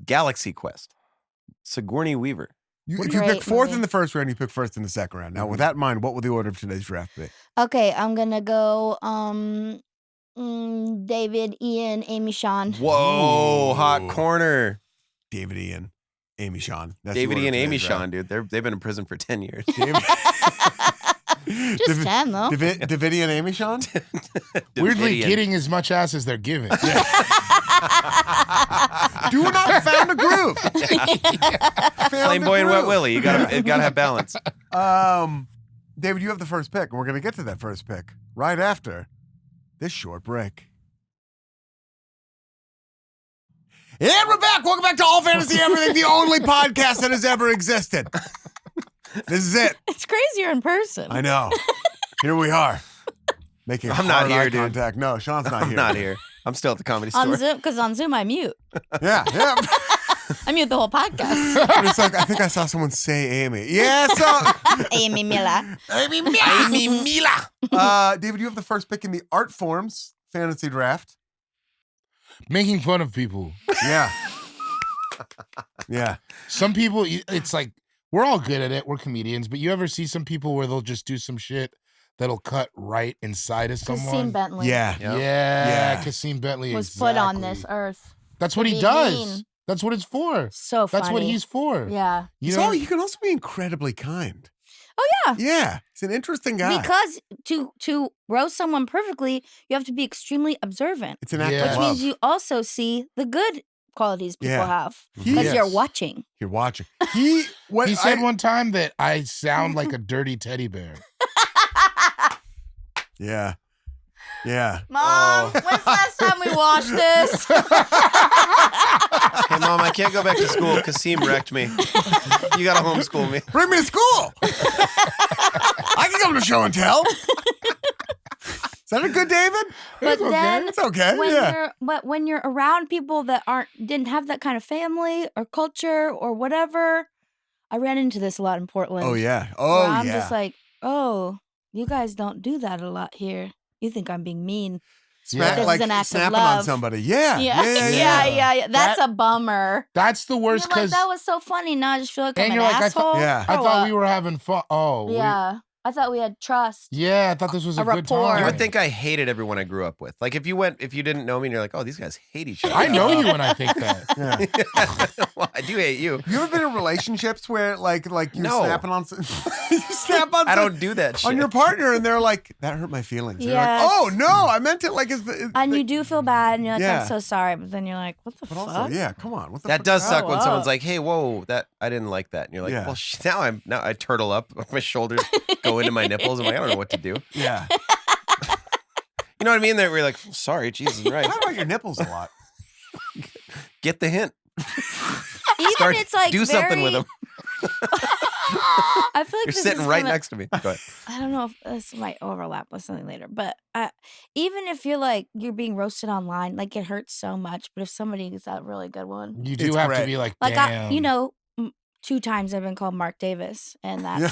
Galaxy Quest. Sigourney Weaver. if you Great pick fourth movie. in the first round, you pick first in the second round. Now, with that in mind, what will the order of today's draft be? Okay, I'm gonna go. David, Ian, Amy, Sean. Whoa, Ooh. hot corner. David, Ian, Amy, Sean. That's the David, order Ian, of Amy, today's Sean, dude. They've been in prison for 10 years. draft. Just 10 though. David, Ian, Amy, Sean? Weirdly, Davidian. getting as much ass as they're giving. Do not found a groove. Flame Boy and Wet Willie. You gotta have balance. David, you have the first pick, and we're going to get to that first pick right after this short break. And we're back. Welcome back to All Fantasy Everything, the only podcast that has ever existed. This is it. It's crazier in person. I know. Here we are. Making I'm not hard here, eye dude. contact. No, Sean's not I'm here. not here. I'm still at the Comedy Store. On Zoom, because on Zoom I mute. Yeah. I mute the whole podcast. And it's like, I think I saw someone say Amy. Yeah, so Amy Miller. Amy Mila. David, you have the first pick in the Artforms fantasy draft. Making fun of people. Yeah. Yeah. Some people, it's like, we're all good at it. We're comedians. But you ever see some people where they'll just do some shit that'll cut right inside of Kasim someone? Bentley Yeah. Yep. Yeah, Yeah. Kasim Bentley was put on exactly. this earth. That's what to he be does. mean. That's what it's for. So funny. That's what he's for. Yeah. You So know, you can also be incredibly kind. Oh yeah. Yeah. He's an interesting guy. Because to roast someone perfectly, you have to be extremely observant, It's an act Yeah. of which love. means you also see the good qualities people Yeah. have He- because you're Yes. watching. You're watching. He said one time that I sound like a dirty teddy bear. Yeah. Yeah. Mom, when's the last time we watched this? Hey, Mom, I can't go back to school. Kasim wrecked me. You gotta homeschool me. Bring me to school. I can come to show and tell. Is that a good David? But then It's okay. when Yeah. when you're around people that didn't have that kind of family or culture or whatever, I ran into this a lot in Portland. Oh yeah. where Oh I'm yeah. just like, oh, you guys don't do that a lot here. You think I'm being mean. Smack, This is like an act of snapping on love. somebody. Yeah. Yeah. That's a bummer. That's the worst You're like, because that was so funny. Now I just feel like And I'm an you're like, I asshole. Yeah. I Or thought what? we were having fun. Oh, Yeah. I thought we had trust. yeah. I thought this was A a good rapport. time. You would think I hated everyone I grew up with. Like if you didn't know me and you're like, oh, these guys hate each other. I know you when I think that. Yeah. Well, I do hate you. You ever been in relationships where like you're No. snapping on you snap on I don't do that shit. on your partner and they're like, that hurt my feelings. You're Yes. like, oh no, I meant it like it's And you do feel bad, and you're like, Yeah. I'm so sorry. But then you're like, what the but fuck? also, yeah, come on. What the That fuck? does suck grow when someone's up. like, "Hey, whoa, that I didn't like that," and you're like, Yeah. "Well, now I turtle up, my shoulders go into my nipples. I'm like, I don't know what to do." Yeah. You know what I mean? That we're like, "Sorry, Jesus Christ, Talk about your nipples a lot. get the hint. Even Start it's like do something with very- them." I feel like You're this sitting is right gonna- next to me. Go ahead. I don't know if this might overlap with something later, but even if you're like you're being roasted online, like it hurts so much. But if somebody gets that really good one, You do It's have great. to be like, like damn. 2 times I've been called Mark Davis, and that's Yeah.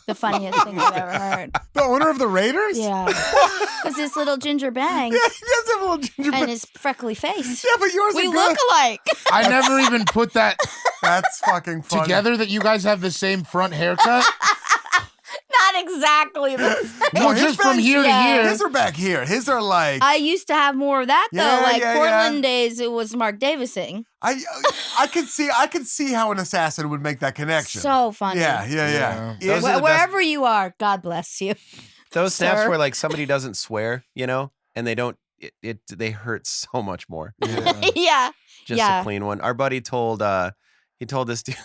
the funniest thing I've ever heard. The owner of the Raiders? Yeah, because this little ginger bang Yeah, he does have a little ginger and his freckly face. Yeah, but yours We are look good. alike. I never even put that That's fucking funny. together that you guys have the same front haircut. Not exactly the same. No, Well, just from here to here. His are back here. His are like I used to have more of that though. Yeah, Like yeah, Portland days, it was Mark Davising. I could see how an assassin would make that connection. So funny. Yeah. Those are the Wherever you are, God bless you. Those snaps Sir. where like somebody doesn't swear, and they don't. They hurt so much more. Yeah. Just a clean one. Our buddy told he told this dude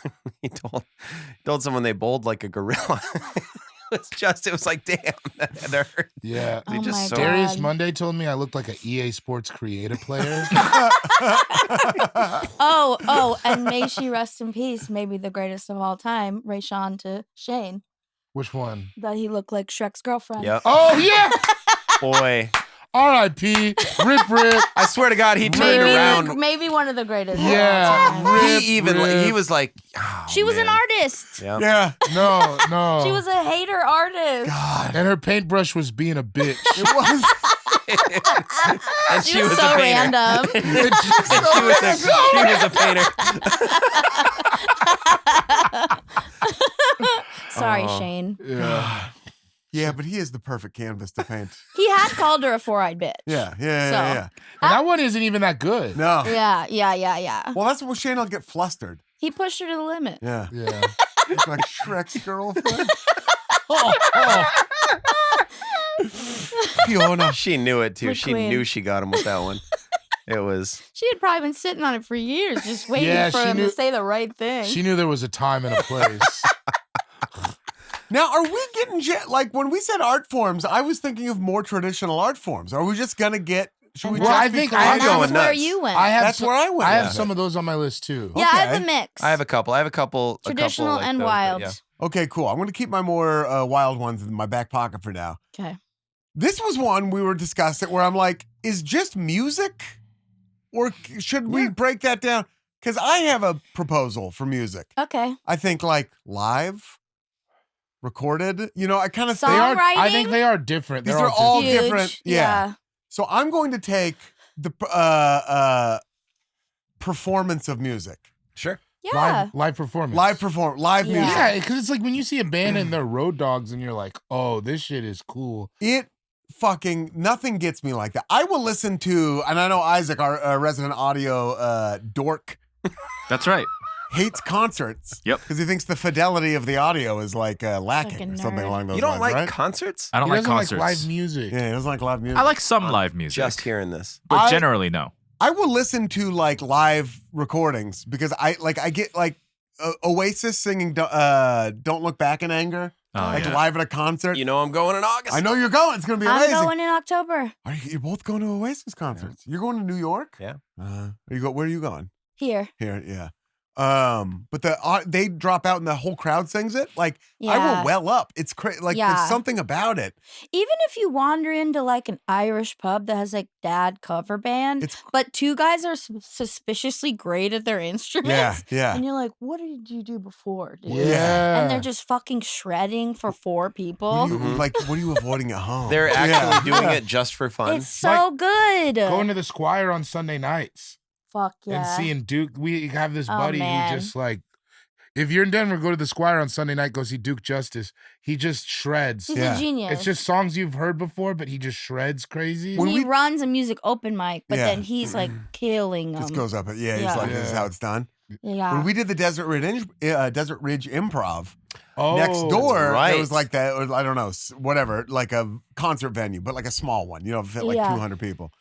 he told someone they bowled like a gorilla. it was like damn that hurt. Yeah. Oh my Darius God. Monday told me I looked like an EA Sports creative player. Oh, and may she rest in peace. Maybe the greatest of all time, Rayshawn to Shane. Which one? That he looked like Shrek's girlfriend. Yep. Oh yeah. Boy. R.I.P. Rip. I swear to God, he turned around. Maybe one of the greatest. Yeah. Of all time. He was like, oh, She was an man. artist. Yeah. Yeah. No. She was a hater artist. God. And her paintbrush was being a bitch. It was And She was so a painter. random. And she was a painter. Sorry, Oh. Shane. Yeah. Yeah, but he is the perfect canvas to paint. He had called her a four-eyed bitch. Yeah. And that one isn't even that good. No. Yeah. Well, that's what Shane will get flustered. He pushed her to the limit. Yeah. Yeah. It's like Shrek's girlfriend. Fiona. She knew it too. The She queen. knew she got him with that one. It was. She had probably been sitting on it for years, just waiting Yeah, for she him knew- to say the right thing. She knew there was a time and a place. Now, are we getting like when we said art forms? I was thinking of more traditional art forms. Are we just gonna get? Should we Well, just I be think creative? I'm going That's where nuts. you went. I have That's some, where I went. I have Yeah. some of those on my list too. yeah, I have Okay. a mix. I have a couple. Traditional like and those, but wild. yeah. Okay, cool. I'm going to keep my more wild ones in my back pocket for now. Okay. This was one we were discussing where I'm like, is just music? Or should we break that down? Because I have a proposal for music. Okay. I think like live, recorded. I kind of Song- think I think Songwriting? they are different. these They're are all Huge. different. Yeah. So I'm going to take the performance of music. Sure. Yeah. live performance. Live Yeah. music. Yeah, because it's like when you see a band and they're road dogs and you're like, oh, this shit is cool. It fucking nothing gets me like that. I will listen to, and I know Isaac, our resident audio dork, That's right. hates concerts. Yep. Because he thinks the fidelity of the audio is like lacking Fucking or something nerd. along those You don't lines, like right? concerts? I don't He like doesn't concerts. like live music. Yeah, he doesn't like live music. I like some live music, Just hearing this. but I- generally no. I will listen to like live recordings because I get like Oasis singing "Don't Look Back in Anger" Oh, like yeah. live at a concert. You know I'm going in August. I know you're going. It's gonna be I'm amazing. going in October. You're both going to Oasis concerts. You're going to New York. Yeah. Where are you going? Here. Here, yeah. But they drop out and the whole crowd sings it. Like I Yeah. will well up. It's crazy. Like Yeah. there's something about it. Even if you wander into like an Irish pub that has like dad cover band, It's but two guys are suspiciously great at their instruments. yeah. And you're like, what did you do before, dude? Yeah. And they're just fucking shredding for 4 people. What are you avoiding at home? They're Yeah. actually doing it just for fun. It's so good. Going to the Squire on Sunday nights Fuck yeah. and seeing Duke. We have this Oh, buddy man. who just like, if you're in Denver, go to the Squire on Sunday night, go see Duke Justice. He just shreds. He's Yeah. a genius. It's just songs you've heard before, but he just shreds crazy. When he we- runs a music open mic, but Yeah. then he's like killing them. Just goes up. He's Yeah. like, this is how it's done. Yeah. When we did the Desert Ridge Improv Oh, next door, that's right. it was like that. I don't know, whatever, like a concert venue, but like a small one. Fit like Yeah. 200 people.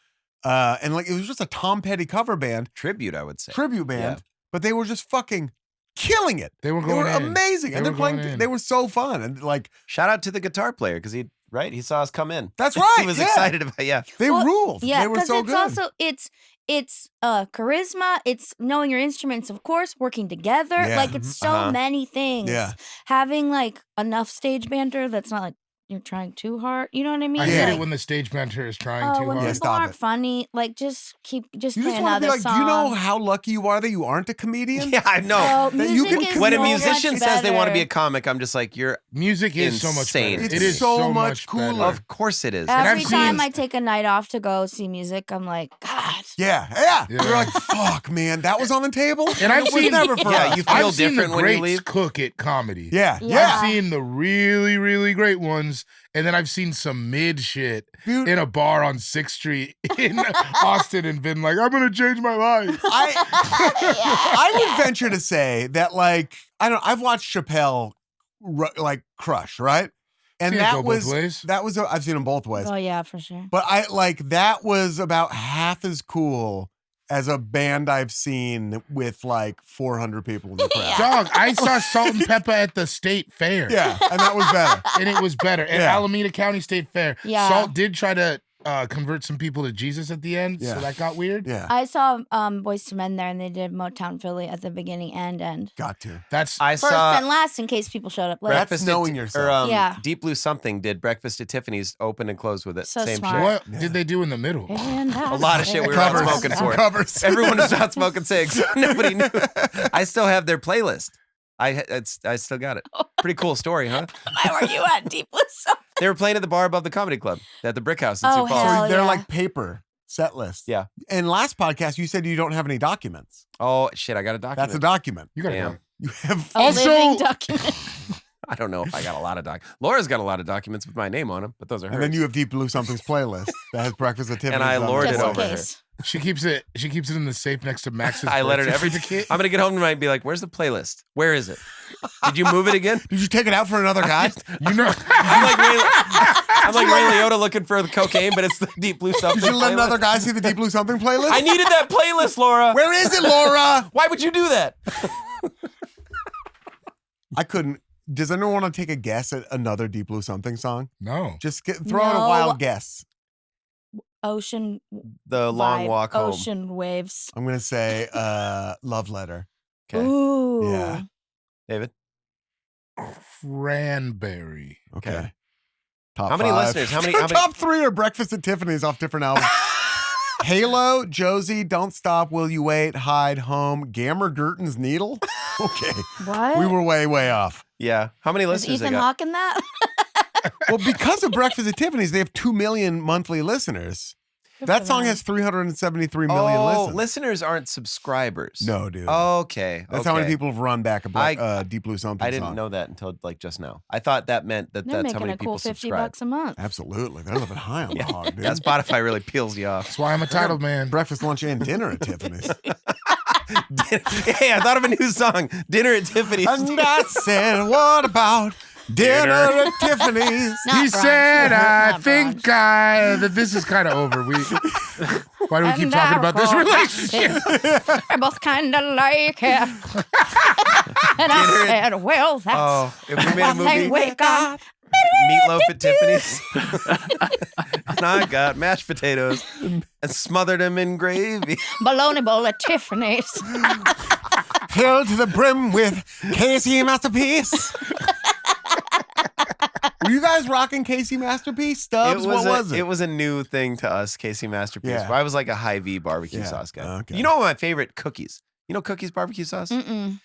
And like it was just a Tom Petty cover band, Tribute, I would say. tribute band, Yeah. but they were just fucking killing it. They were They going were in. amazing, and They they're were going playing. in. They were so fun, and like Shout out to the guitar player because he saw us come in. that's right. He was yeah. excited about They Well, ruled. Yeah, they were because so it's good. also it's charisma, it's knowing your instruments, of course, working together. Yeah. Like it's so Uh-huh. many things. Yeah. Having like enough stage banter that's not like you're trying too hard. You know what I mean? I hate Like, it when the stage mentor is trying too when hard. Yeah, people stop aren't it. funny, like just You play just want to be another like, song. do you know how lucky you are that you aren't a comedian? Yeah, I know. Oh, That you music can- is When a so musician much says they want to be a better. comic, I'm just like, you're. Music is so much Insane. better. It's It is so much better. cooler. Of course it is. I've Every time seen- I take a night off to go see music, I'm like, God. Yeah. Yeah. You're like, fuck, man, that was on the table? And I've It was seen- never for Yeah, us. you feel I've seen different the when you greats leave. cook at comedy. Yeah. Yeah. I've seen the really, really great ones, and then I've seen some mid shit Dude. in a bar on 6th Street in Austin and been like, I'm gonna change my life. I would venture to say that, like, I've watched Chappelle like crush, right? And Seen it go that both was ways. I've seen them both ways. Oh, yeah, for sure. But that was about half as cool as a band I've seen with like 400 people in the crowd. Dog, I saw Salt and Pepper at the state fair. Yeah, and that was better. And it was better. At Yeah. Alameda County State Fair. Yeah. Salt did try to convert some people to Jesus at the end, Yeah. so that got weird. Yeah, I saw Boys to Men there, and they did Motown Philly at the beginning and end. got to. That's I First saw and last, in case people showed up late. Breakfast knowing yourself. Or, Yeah. Deep Blue Something did Breakfast at Tiffany's, open and close with it. So Same smart. shit. what Yeah. did they do in the middle? A lot of shit we were not Covers. smoking for. Covers. Everyone was not smoking cigs. Nobody knew. I still have their playlist. I still got it. Pretty cool story, huh? Why were you at Deep Blue? They were playing at the bar above the comedy club at the Brick House in Oh, Sioux Falls. hell So they're yeah. like paper set lists. Yeah. And last podcast, you said you don't have any documents. Oh shit! I got a document. That's a document. You gotta Damn. go. You have. A Also- living document. I don't know if I got a lot of Laura's got a lot of documents with my name on them, but those are hers. And then you have Deep Blue Something's playlist that has Breakfast at Tiffany's. And I on lord it. it Just in over her. case. She keeps it in the safe next to Max's I let her birth every. certificate. I'm gonna get home tonight and be like, "Where's the playlist? Where is it? Did you move it again?" Did you take it out for another guy? You know, I'm like Ray Liotta looking for the cocaine, but it's the Deep Blue Something. Did you let playlist. another guy see the Deep Blue Something playlist? I needed that playlist, Laura. Where is it, Laura? Why would you do that? I couldn't. Does anyone want to take a guess at another Deep Blue Something song? no. Just throw out a No. wild guess. Ocean The long vibe, walk home. Ocean waves. I'm gonna say Love Letter. Okay, Ooh. Yeah. David. Cranberry. Okay. Top How many five. listeners? How many- Top three are Breakfast at Tiffany's off different albums. Halo, Josie, Don't Stop, Will You Wait, Hide, Home, Gammer Gurton's Needle. Okay. What? We were way, way off. Yeah. How many Is listeners they Ethan got? Hawke in that? Well, because of Breakfast at Tiffany's, they have 2 million monthly listeners. Good That for song them. has 373 million Oh, listens. listeners aren't subscribers. No, dude. Okay. That's how many okay. people have run back a Deep Blue Something I didn't song. know that until like just now. I thought that meant that They're that's how making many a cool people $50 subscribe. a month. Absolutely. They're living high on the hog, dude. That Spotify really peels you off. That's why I'm a titled man. Breakfast, lunch, and dinner at Tiffany's. Hey, I thought of a new song. Dinner at Tiffany's. And I said, what about dinner at Tiffany's? Not He brunch. said, I Not think brunch. that this is kind of over. Why do we keep And talking I about this recall relationship? We're both kind of like it. And I said, well, that's Oh, if we made a one thing movie, we got. Meatloaf at Tiffany's. And I got mashed potatoes and smothered them in gravy. Bologna bowl at Tiffany's. Filled to the brim with Casey Masterpiece. Were you guys rocking Casey Masterpiece? Stubbs? What was it? It was a new thing to us, Casey Masterpiece. Yeah. I was like a Hy-Vee barbecue Yeah, sauce guy. okay. You know my favorite cookies? You know Cookies barbecue sauce? Mm-mm.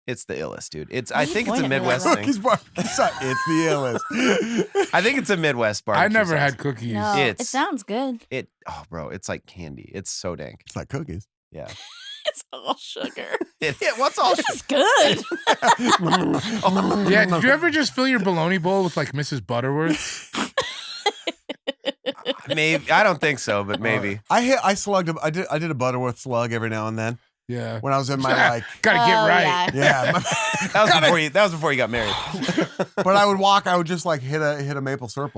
It's the illest, dude. I think it's Point a at me Midwest like thing. Cookies barbecue sauce. It's the illest. I think it's a Midwest barbecue. I never sauce. had cookies. No, it It's- sounds good. Oh, bro, it's like candy. It's so dank. It's like cookies. Yeah. It's all sugar. What's all? This is good. Yeah, did you ever just fill your bologna bowl with like Mrs. Butterworth? Maybe I don't think so, but maybe. I slugged. I did a Butterworth slug every now and then Yeah. when I was in my like. Gotta get Oh, right. yeah. Yeah, That was before you got married. but I would walk. I would just like hit a maple syrup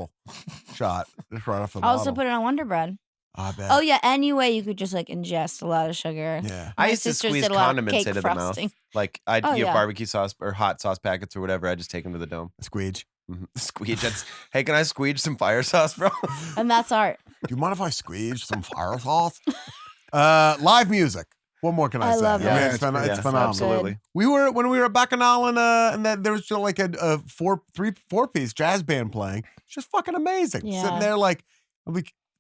shot just right off the Also bottle. put it on Wonder Bread. I bet. Oh yeah, anyway, you could just like ingest a lot of sugar. Yeah. I My used to sisters squeeze did a lot of condiments cake into frosting. the mouth. Like I'd Oh, get yeah. barbecue sauce or hot sauce packets or whatever. I just take them to the dome. Squeege. Squeege. Hey, can I squeege some fire sauce, bro? And that's art. Do you mind if I squeeze some fire sauce? Live music. What more can I, I say? love I mean, it. it's, Yeah, it's it's phenomenal. Absolutely. When we were at Bacchanal and then there was just like a four-piece jazz band playing. It's just fucking amazing. Yeah. Sitting there like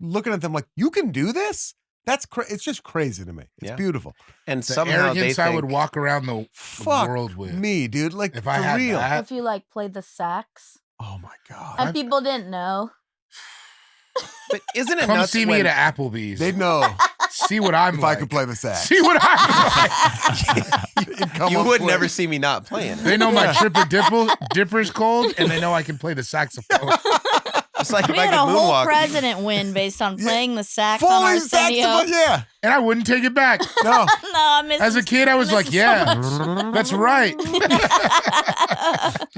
looking at them like, you can do this? It's just crazy to me. It's Yeah. beautiful. And The somehow they arrogance I would think, walk around the Fuck world with. me, dude. Like If for I had real. that. If you like play the sax, Oh my god. and people didn't know. but isn't it Come nuts see me when, at Applebee's. They'd know See what I'm if like. I could play the sax. See what I'm like. You'd come you up would with- never see me not playing. They know my dipper's cold, and they know I can play the saxophone. It's like if We I had could a whole moonwalk. president win based on Yeah. playing the sax on fully Arsenio. saxophone. Yeah. And I wouldn't take it back. No. No, I miss As a him- kid, I was miss like, him so yeah, much. that's right. What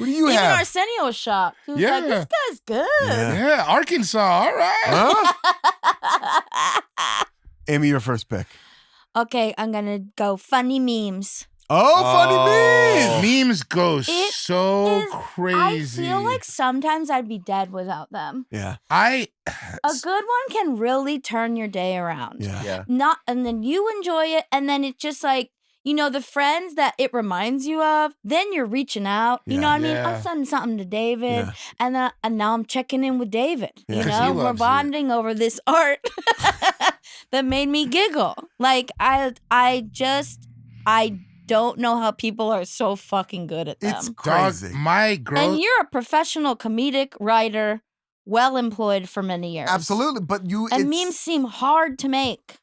do you Even have? Arsenio was shocked. He was Yeah. like, "This guy's good." Yeah. Yeah, Arkansas, all right. Huh? Amy, your first pick. Okay, I'm gonna go funny memes. Oh, funny memes. Memes go It so is- crazy. I feel like sometimes I'd be dead without them. Yeah. A good one can really turn your day around. Yeah. Yeah. And then you enjoy it, and then it's just like, the friends that it reminds you of, then you're reaching out. You know what I mean? Yeah. I'm sending something to David, Yeah. and now I'm checking in with David. Yeah. You 'Cause he know, we're loves it. bonding over this art that made me giggle. Like I don't know how people are so fucking good at them. It's Dog, crazy. my girl. And you're a professional comedic writer, well employed for many years. Absolutely. But And memes seem hard to make.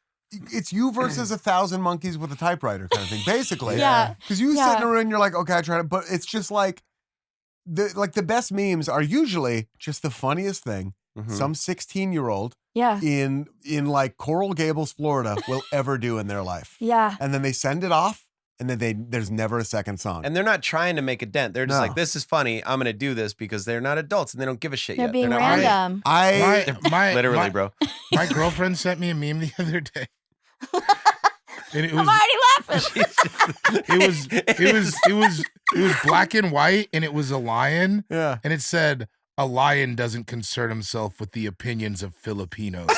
it's you versus 1,000 monkeys with a typewriter kind of thing, basically. Yeah. Because you sit Yeah. in a room, you're like, okay, I tried it, but it's just like the best memes are usually just the funniest thing Mhm. some 16-year-old Yeah. in like Coral Gables, Florida, will ever do in their life. Yeah. And then they send it off, and then there's never a second song. And they're not trying to make a dent. They're just No. like, this is funny. I'm going to do this because they're not adults and they don't give a shit They're yet. being They're not ready. random. Literally, bro. My girlfriend sent me a meme the other day. And it I'm was already laughing. it was black and white, and it was a lion, yeah. and it said, "A lion doesn't concern himself with the opinions of Filipinos."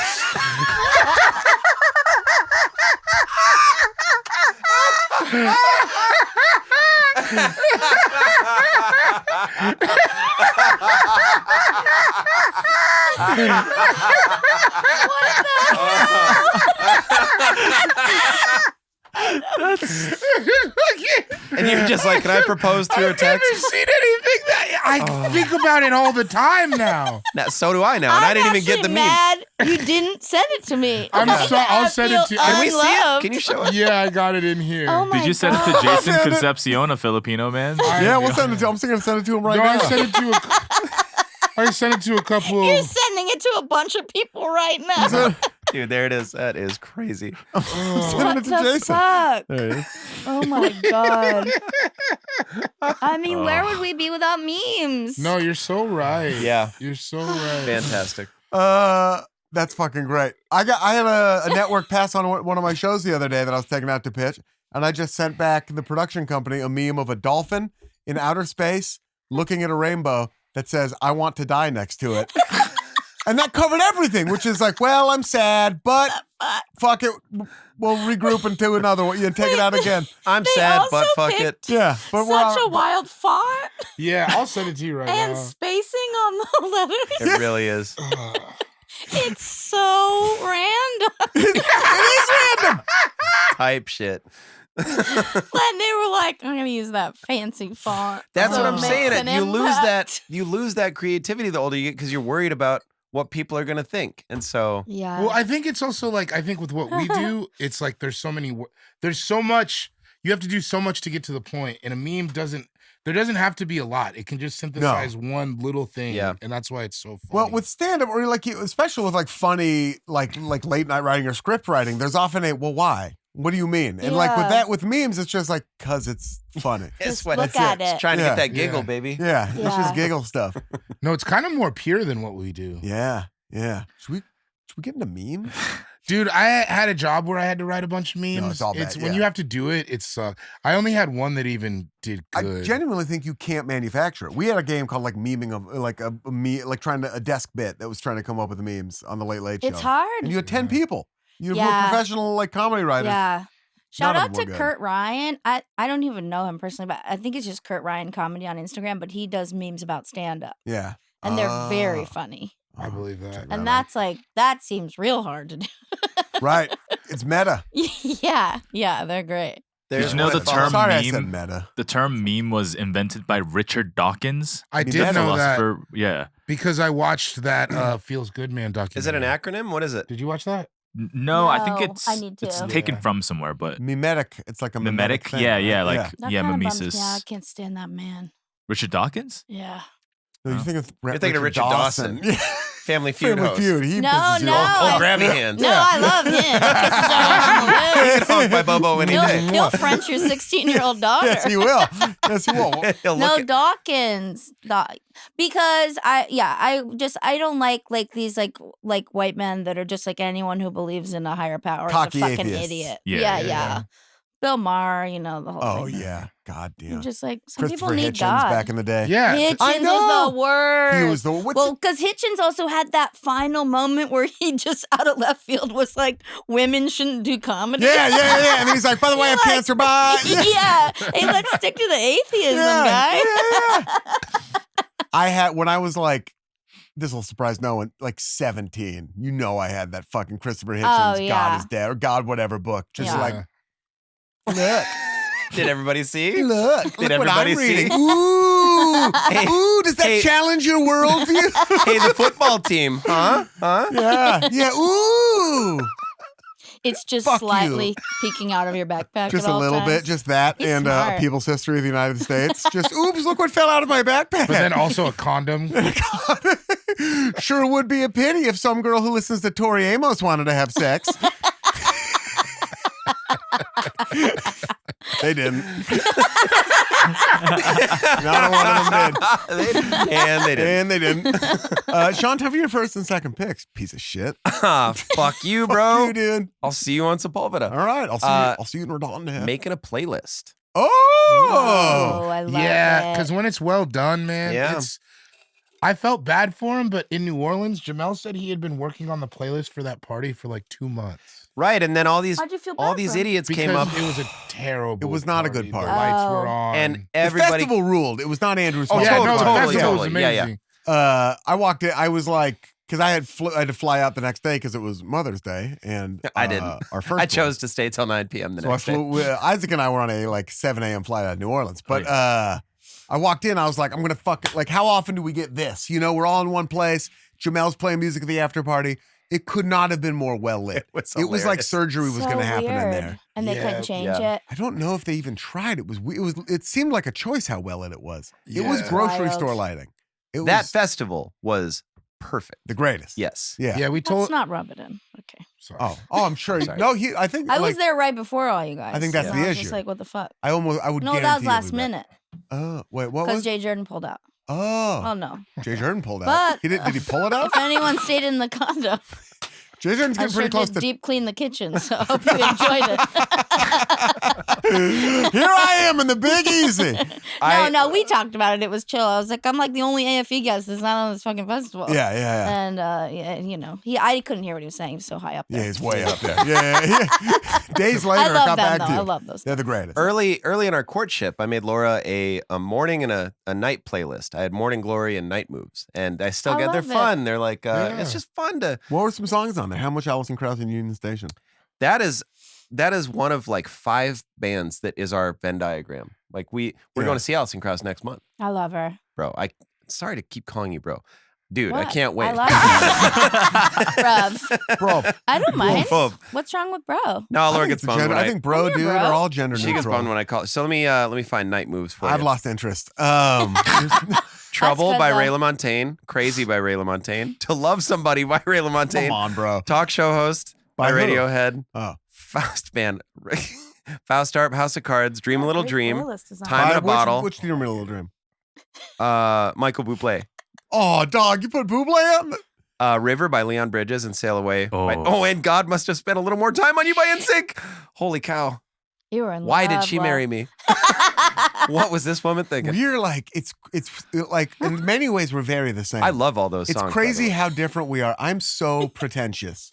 And you're just like, can I propose through a I've never text? seen anything that I think about it all the time now. Now, so do I now. And I didn't even get the I'm meme. mad you didn't send it to me. I'll send it to you. Can we see it? unloved. Can you show it? Yeah, I got it in here. Oh my Did you send it to God. Jason Send it. Concepcion, a Filipino man? Yeah, we'll send it to him. I'm still going to send it to him right No, now. I sent it to a couple You're of. sending it to a bunch of people right now. Dude, there it is. That is crazy. Send What it to the Jason. fuck? There it is. Oh my God. I mean, where would we be without memes? No, you're so right. Yeah. You're so right. Fantastic. That's fucking great. I had a network pass on one of my shows the other day that I was taking out to pitch, and I just sent back the production company a meme of a dolphin in outer space looking at a rainbow that says, "I want to die" next to it. And that covered everything, which is like, well, I'm sad, but fuck it. We'll regroup into another one. You take it out again. I'm They sad, also but fuck it. picked Yeah. But Such a wild font Yeah, I'll send it to you right and now. spacing on the letters. It really is. It's so random. it is random. Type shit. And they were like, I'm gonna use that fancy font. That's so what it I'm makes saying. an You lose impact. that creativity the older you get because you're worried about what people are gonna think. And so Yeah. Well, I think it's also like, I think with what we do, it's like there's so much, you have to do so much to get to the point, and a meme there doesn't have to be a lot. It can just synthesize one little thing. Yeah. And that's why it's so funny. Well, with stand-up, or like especially with like funny, like late night writing or script writing, there's often well, why? What do you mean? And like Yeah. with memes, it's just like, cause it's funny. it's Just what look it's at it. trying to Yeah. get that giggle, Yeah. baby. Yeah, it's Yeah. just giggle stuff. No, it's kind of more pure than what we do. Yeah, yeah. Should we get into memes? Dude, I had a job where I had to write a bunch of memes. it's all bad, When yeah. you have to do it, it sucks. I only had one that even did good. I genuinely think you can't manufacture it. We had a game called like meming of like a desk bit that was trying to come up with memes on the Late Late Show. It's hard. And you had 10 people. You were Yeah. professional like comedy writers. Yeah. Shout None of out them to were good. Kurt Ryan. I don't even know him personally, but I think it's just Kurt Ryan Comedy on Instagram, but he does memes about stand-up. Yeah. And they're very Oh. funny. I believe that. Check And out. that seems real hard to do. Right. It's meta. yeah, they're great. There's Did you know one the that term follows- Sorry, I meme? said meta. The term meme was invented by Richard Dawkins. I mean, did that's a know that philosopher. Yeah. because I watched that Feels Good Man documentary. Is it an acronym? What is it? Did you watch that? No, I think No, it's I need it's to. taken Yeah. from somewhere, but Mimetic. It's like a mimetic. mimetic. Thing, Yeah, right? yeah, like That yeah, kinda bums mimesis. me out. I can't stand that man. Richard Dawkins. Yeah. No, you think of You're thinking of Richard Dawson. Yeah. Family Feud Family host. Feud. He No, pisses you no, off. Oh, I- grabby hands. No, I love him. He kisses everyone on the lips. Get honked by Bobo any day. He'll French your 16-year-old daughter. Yes, he will. Yes, he will. He'll No, look at- Dawkins. Because I don't like these like white men that are just like anyone who believes in a higher power is a Cocky fucking atheists. idiot. Yeah, Yeah. Bill Maher, the whole Oh thing. yeah. God You're damn. just like some people Christopher need Hitchens God. back in the day. Yeah. Hitchens I is know. the worst. He was the what's Well, because Hitchens also had that final moment where he just out of left field was like, "Women shouldn't do comedy." Yeah. And he's like, by the way, I have Like, cancer. Bye. yeah. Hey, let's stick to the atheism, guy. Yeah. I had when I was like, this will surprise no one, like 17. You know, I had that fucking Christopher Hitchens, Oh, yeah. God is Dead, or God whatever book. Just Yeah. like, look, Did everybody see? look Did what I'm everybody see? reading. Ooh, Hey, ooh, does that hey. challenge your worldview? Hey, the football team, huh? yeah, ooh. It's just Fuck you. slightly peeking out of your backpack. Just at a all little times. bit, just that, He's and smart. People's History of the United States. Just, oops, look what fell out of my backpack. But then also a condom. Sure would be a pity if some girl who listens to Tori Amos wanted to have sex. They didn't. Not one of them did. And they did. And they didn't. Sean, time for your first and second picks. Piece of shit. Ah, fuck you, Fuck bro. you, dude. I'll see you on Sepulveda. All right. I'll see you in Redondo. Making a playlist. Oh. I love Yeah, it. because when it's well done, man, Yeah. I felt bad for him, but in New Orleans, Jamel said he had been working on the playlist for that party for like 2 months. Right, and then all these How'd you feel bad these for him? idiots Because came up, it was a terrible. It was not a good The party. lights were Oh. on. and The everybody. festival ruled. It was not Andrew's oh fault. yeah, no, the totally, festival was totally. Yeah, yeah. amazing. I walked in. I was like, because I had to fly out the next day because it was Mother's Day, and I didn't. Our first, I chose to stay till 9 p.m. the So I next day. flew. Isaac and I were on a like 7 a.m. flight out of New Orleans, but I walked in. I was like, I'm gonna fuck it. Like, how often do we get this? You know, we're all in one place. Jamel's playing music at the after party. It could not have been more well lit. It was like hilarious. surgery was So going to happen in weird. there. And they Yeah, couldn't change yeah. it. I don't know if they even tried. It seemed like a choice how well lit it was. It was Yeah. grocery Wild. store lighting. It That was festival was perfect. the greatest. Yes. Yeah. Yeah, we Let's told. not rub it in. Okay. Sorry. Oh, I'm sure. Sorry. No, I think I like, was there right before all you guys. I think that's so the I was issue. just like, what the fuck? I would. No, that was guarantee last it'll be back. minute Oh, wait, what because was? Jay Jordan pulled out. Oh, Oh no! Jay Jordan pulled out. But Did he pull it out? if anyone stayed in the condo, Jay Jordan's I getting sure pretty close did to. deep clean the kitchen. So I hope you enjoyed it. Here I am in the Big Easy. No, we talked about it. It was chill. I was like, I'm like the only AFE guest that's not on this fucking festival. Yeah. And I couldn't hear what he was saying. He was so high up there. Yeah, he's way up there. Yeah. Days later, I I love got them back though. to you. I love those. They're the greatest. Early in our courtship, I made Laura a morning and a night playlist. I had Morning Glory and Night Moves, and I still I get they're love it. fun. They're like Yeah. it's just fun to. What were some songs on there? How much Alison Krauss in Union Station? That is one of like 5 bands that is our Venn diagram. Like we're Yeah. going to see Alison Krauss next month, I love her. bro. Sorry to keep calling you bro, dude. I What? can't wait. I love you. Bruv. Bro, I don't mind. Bro. What's wrong with bro? No, I Laura think gets it's bummed gender- when I think bro, I'm dude, your bro. are all gender she gets neutral. bummed when I call. So let me find Night Moves for I've you. lost interest. Trouble good, by though. Ray LaMontagne, Crazy by Ray LaMontagne, To Love Somebody by Ray Come LaMontagne, on, bro. Talk Show Host by By who? Radiohead, Oh. Faust Band, Faust Arp, House of Cards, Dream a Little Great Dream, playlist design. Time in a Which- Bottle. Which do you remember, Little Dream? Michael Bublé, Oh, dog, you put Bublé up? River by Leon Bridges, and Sail Away. Oh. And God Must Have Spent a Little More Time on You by NSYNC. Holy cow. You were in Why did love, she love. marry me? What was this woman thinking? We're like, it's like, in many ways, we're very the same. I love all those It's songs. by the crazy way. how different we are. I'm so pretentious.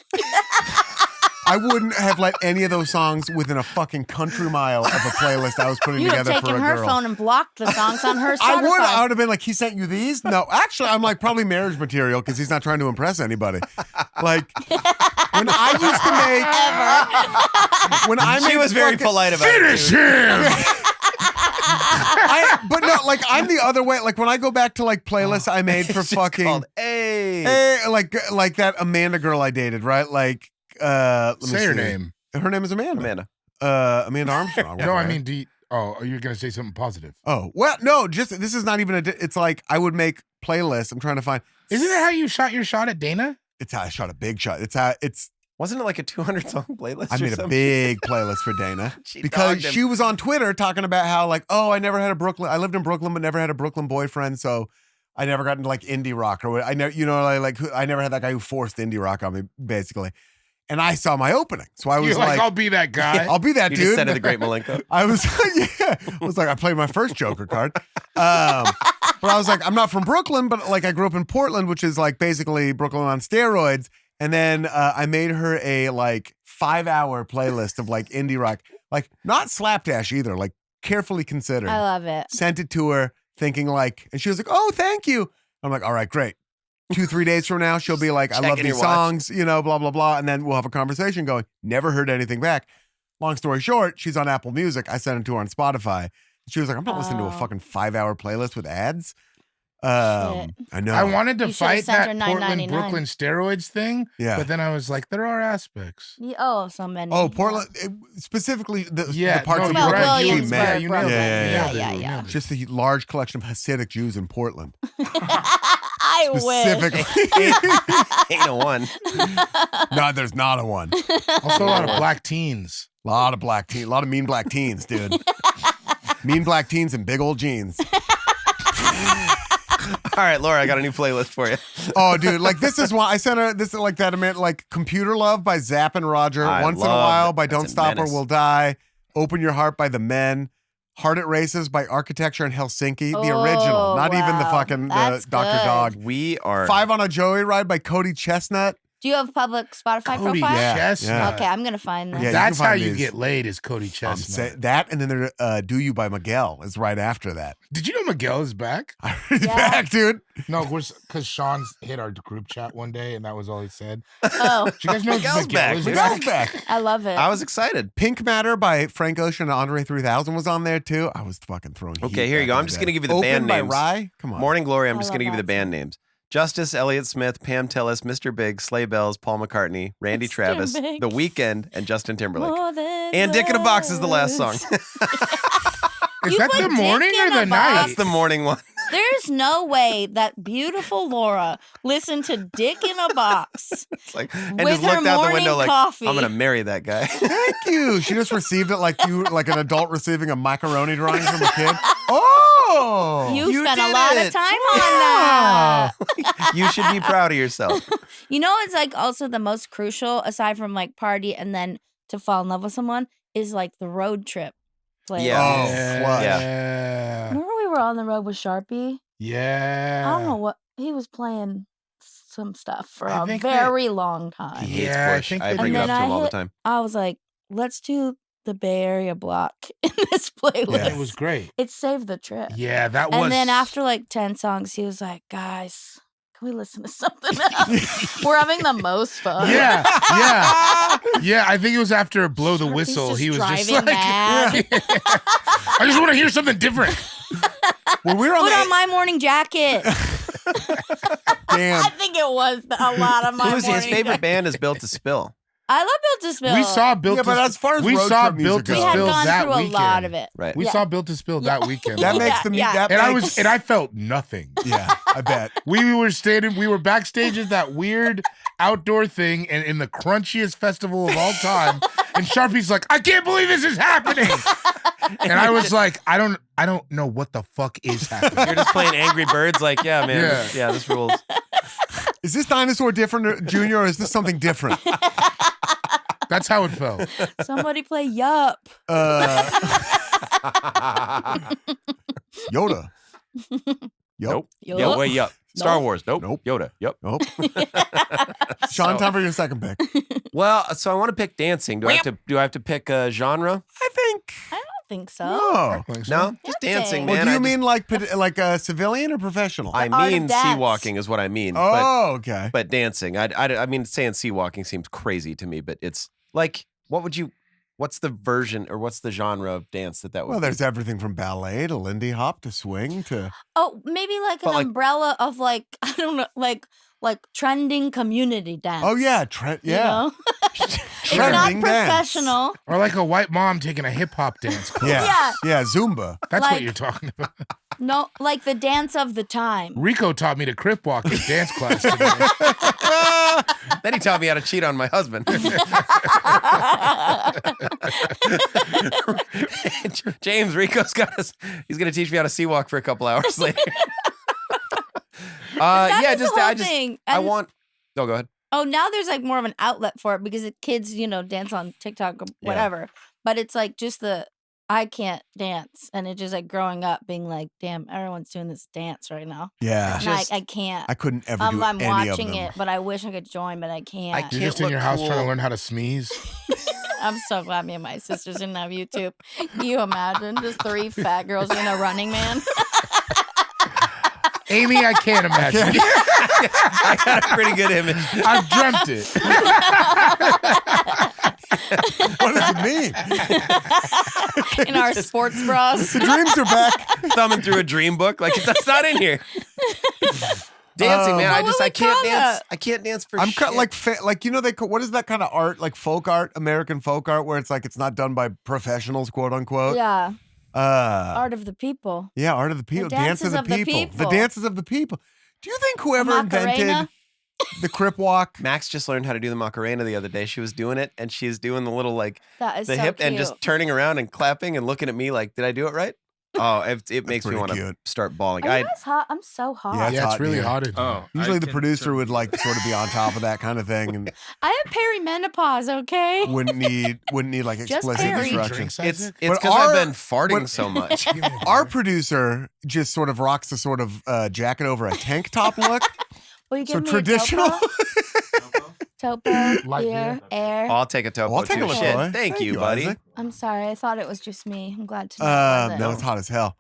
I wouldn't have let any of those songs within a fucking country mile of a playlist I was putting You'd have together for taken a her girl. phone and blocked the songs on her Spotify. I would have been like, he sent you these? No, actually, I'm like probably marriage material because he's not trying to impress anybody. Like when I used to make, when I made She was very fucking- polite about Finish it. him. but no, like I'm the other way. Like when I go back to like playlists I made for It's fucking, called Hey. like that Amanda girl I dated, right? Like, let me Say her see. name. Her name is Amanda. Amanda. Amanda Armstrong. No, I right? mean, you're gonna say something positive. Oh, well, no, just this is not even it's like I would make playlists. I'm trying to find. Isn't that how you shot your shot at Dana? It's how I shot a big shot. Wasn't it like a 200 song playlist? I or made a something? big playlist for Dana She because dogged him. she was on Twitter talking about how like, oh, I never had a Brooklyn. I lived in Brooklyn, but never had a Brooklyn boyfriend, so I never got into like indie rock or I never, I never had that guy who forced indie rock on me, basically. And I saw my opening, so I was You're like, like, I'll be that guy. I'll be that You dude. just said it the Great Malenko. I was, yeah, I was like, I played my first Joker card. But I was like, I'm not from Brooklyn, but like I grew up in Portland, which is like basically Brooklyn on steroids. And then I made her a like 5-hour playlist of like indie rock, like not slapdash either, like carefully considered. I love it. Sent it to her thinking like, and she was like, oh, thank you. I'm like, all right, great. 2-3 days from now, she'll be like, I love Checking these your watch. songs, blah, blah, blah. And then we'll have a conversation going, never heard anything back. Long story short, she's on Apple Music. I sent it to her on Spotify. She was like, I'm not listening to a Oh. fucking 5-hour playlist with ads. Shit. I know. I wanted to You should've fight sent that her Portland $9.99. Brooklyn steroids thing, Yeah. but then I was like, there are aspects. Oh, so many. Oh, Portland, specifically the Yeah, parts no, of you're Well, Brooklyn right. she Williamsburg, met. Yeah, you nailed Brooklyn. it. Yeah, You yeah, nailed it. yeah, You yeah. nailed it. Just the large collection of Hasidic Jews in Portland. I wish. Specifically. Ain't no one. No, there's not a one. Also, a lot of black teens. A lot of black teens, a lot of mean black teens, dude. Mean black teens and big old jeans. All right, Laura, I got a new playlist for you. Oh, dude, like this is why I sent her this is like that like Computer Love by Zapp and Roger, I Once in a love While it. by That's Don't a Stop menace. or We'll Die, Open Your Heart by The Men, Heart It Races by Architecture in Helsinki, the original, Oh, not even the wow. fucking That's Dr. good. Dog. We are 5 on a Joyride by Cody Chestnut. Do you have public Spotify Cody profile? Yeah, Chestnut. yeah. Okay, I'm gonna find this. Yeah, you That's can find how you these. get laid is Cody Chestnut. That and then there Do You by Miguel is right after that. Did you know Miguel is back? He's Yeah. back, dude. No, because Sean's hit our group chat one day, and that was all he said. Oh, Did you guys know Miguel's Miguel back, is dude. Miguel's back? back. I love it. I was excited. Pink Matter by Frank Ocean and Andre 3000 was on there too. I was fucking throwing Okay, heat here you back go. in I'm the just day. gonna give you the Open band by names. Rye? Come on. Morning Glory, I'm I just love going to give you the that band names. Justice, Elliott Smith, Pam Tillis, Mr. Big, Sleigh Bells, Paul McCartney, Randy Mr. Travis, Big. The Weeknd, and Justin Timberlake. More than And Dick in a Box is the last song. words. Is You that put the Dick morning in or the a night? box? That's the morning one. There's no way that beautiful Laura listened to Dick in a Box It's like, and with just looked her out the morning window like, coffee. I'm going to marry that guy. Thank you. She just received it like an adult receiving a macaroni drawing from a kid. Oh, You You spent a did lot of it. time on that. You should be proud of yourself. You know, it's like also the most crucial, aside from like party and then to fall in love with someone, is like the road trip. Playlist. Yeah. Oh, yeah. flush. Remember we were on the road with Sharpie? Yeah. I don't know what he was playing some stuff for I a think very long time. He hates Yeah, I Bush. think I they bring it do. up to And him then all I the hit- time. I was like, let's do the Bay Area block in this playlist. Yeah. It was great. It saved the trip. Yeah, that was. And then after like 10 songs, he was like, guys, can we listen to something else? We're having the most fun. Yeah, yeah, yeah. I think it was after Blow the Sharpie's Whistle. just He was just driving like, mad. I just want to hear something different. When we were on Put the on my morning jacket. damn. I think it was a lot of my Who's his morning favorite jacket. band is Built to Spill. I love Built to Spill. We saw Built Yeah, to but as far as we road saw trip Built music to goes- We had Spill gone that through weekend. a lot of it. Right. We Yeah. saw Built to Spill that weekend. That though. makes the Yeah. that and I makes- was and I felt nothing. yeah, I bet. We were backstage at that weird outdoor thing and in the crunchiest festival of all time. And Sharpie's like, I can't believe this is happening. And I was like, I don't know what the fuck is happening. You're just playing Angry Birds, like, yeah, man. Yeah. Yeah, this rules. Is this dinosaur different, Junior, or is this something different? That's how it felt. Somebody play Yup. Yoda. Yup. Nope. Yup. Yeah, way up. Star Wars. Nope. Nope. Yoda. Yep. Nope. Sean, time for your second pick. Well, so I want to pick dancing. Do I have to pick a genre? I think. I don't think so. No. Think so? No, just dancing, Well, man. Well, do you I mean like a civilian or professional? I art of mean, dance. sea walking is what I mean. Oh, okay. But dancing. I mean, saying sea walking seems crazy to me, but it's like, what's the version or what's the genre of dance that would Well, be? there's everything from ballet to Lindy Hop to swing to. Oh, maybe like But, an like- umbrella of like I don't know, like trending community dance. Oh yeah, You know? It's not Trending dance. professional. Or like a white mom taking a hip hop dance class. Yeah, Yeah. Zumba. That's Like- what you're talking about. No, like the dance of the time. Rico taught me to crip walk in dance class today. Then he taught me how to cheat on my husband. James Rico's got us. He's gonna teach me how to sea walk for a couple hours later. That yeah, is the just whole I just thing. I And- want. Oh, go ahead. Oh, now there's like more of an outlet for it because the kids, dance on TikTok or Yeah. whatever. But it's like just I can't dance, and it's just like growing up being like, damn, everyone's doing this dance right now. Yeah, And Just- I can't. I couldn't ever do I'm any watching of them. it, but I wish I could join, but I can't. I You're can't just in look your house trying cool. to learn how to sneeze. I'm so glad me and my sisters didn't have YouTube. Can you imagine just 3 fat girls in a Running Man? Amy, I can't imagine. I got a pretty good image. I've dreamt it. What does it mean? In our sports bras. The dreams are back. Thumbing through a dream book, like that's not in here. Dancing, man. What would we I can't call dance. that? I can't dance for I'm shit. cut like what is that kind of art, like folk art, American folk art, where it's like it's not done by professionals, quote unquote. Yeah. Art Art of the people. of the people, dance of dances the of the people, the people. dances of the people. Do you think whoever Macarena? invented the crip walk? Max just learned how to do the Macarena the other day. She was doing it, and she's doing the little like That is the so hip cute. and just turning around and clapping and looking at me like, "Did I do it right?" Oh, it makes me pretty want to cute. start bawling. Are you guys hot? I'm so hot. Yeah. Yeah, hot it's really here. hot in here. Oh, Usually the producer would like sort of be on top of that kind of thing and I have perimenopause, okay? wouldn't need like Just explicit Perry. instructions. Drinks, It's Isaac? it's But because I've our- been farting so much. Give me a Our beer. producer just sort of rocks a sort of jacket over a tank top look. Will you So give me traditional. a topo, Light beer, beer. air? I'll take a topo I'll take a too. look, Shit. boy. Thank you, buddy. Isaac. I'm sorry. I thought it was just me. I'm glad to know it wasn't. No, it's hot as hell.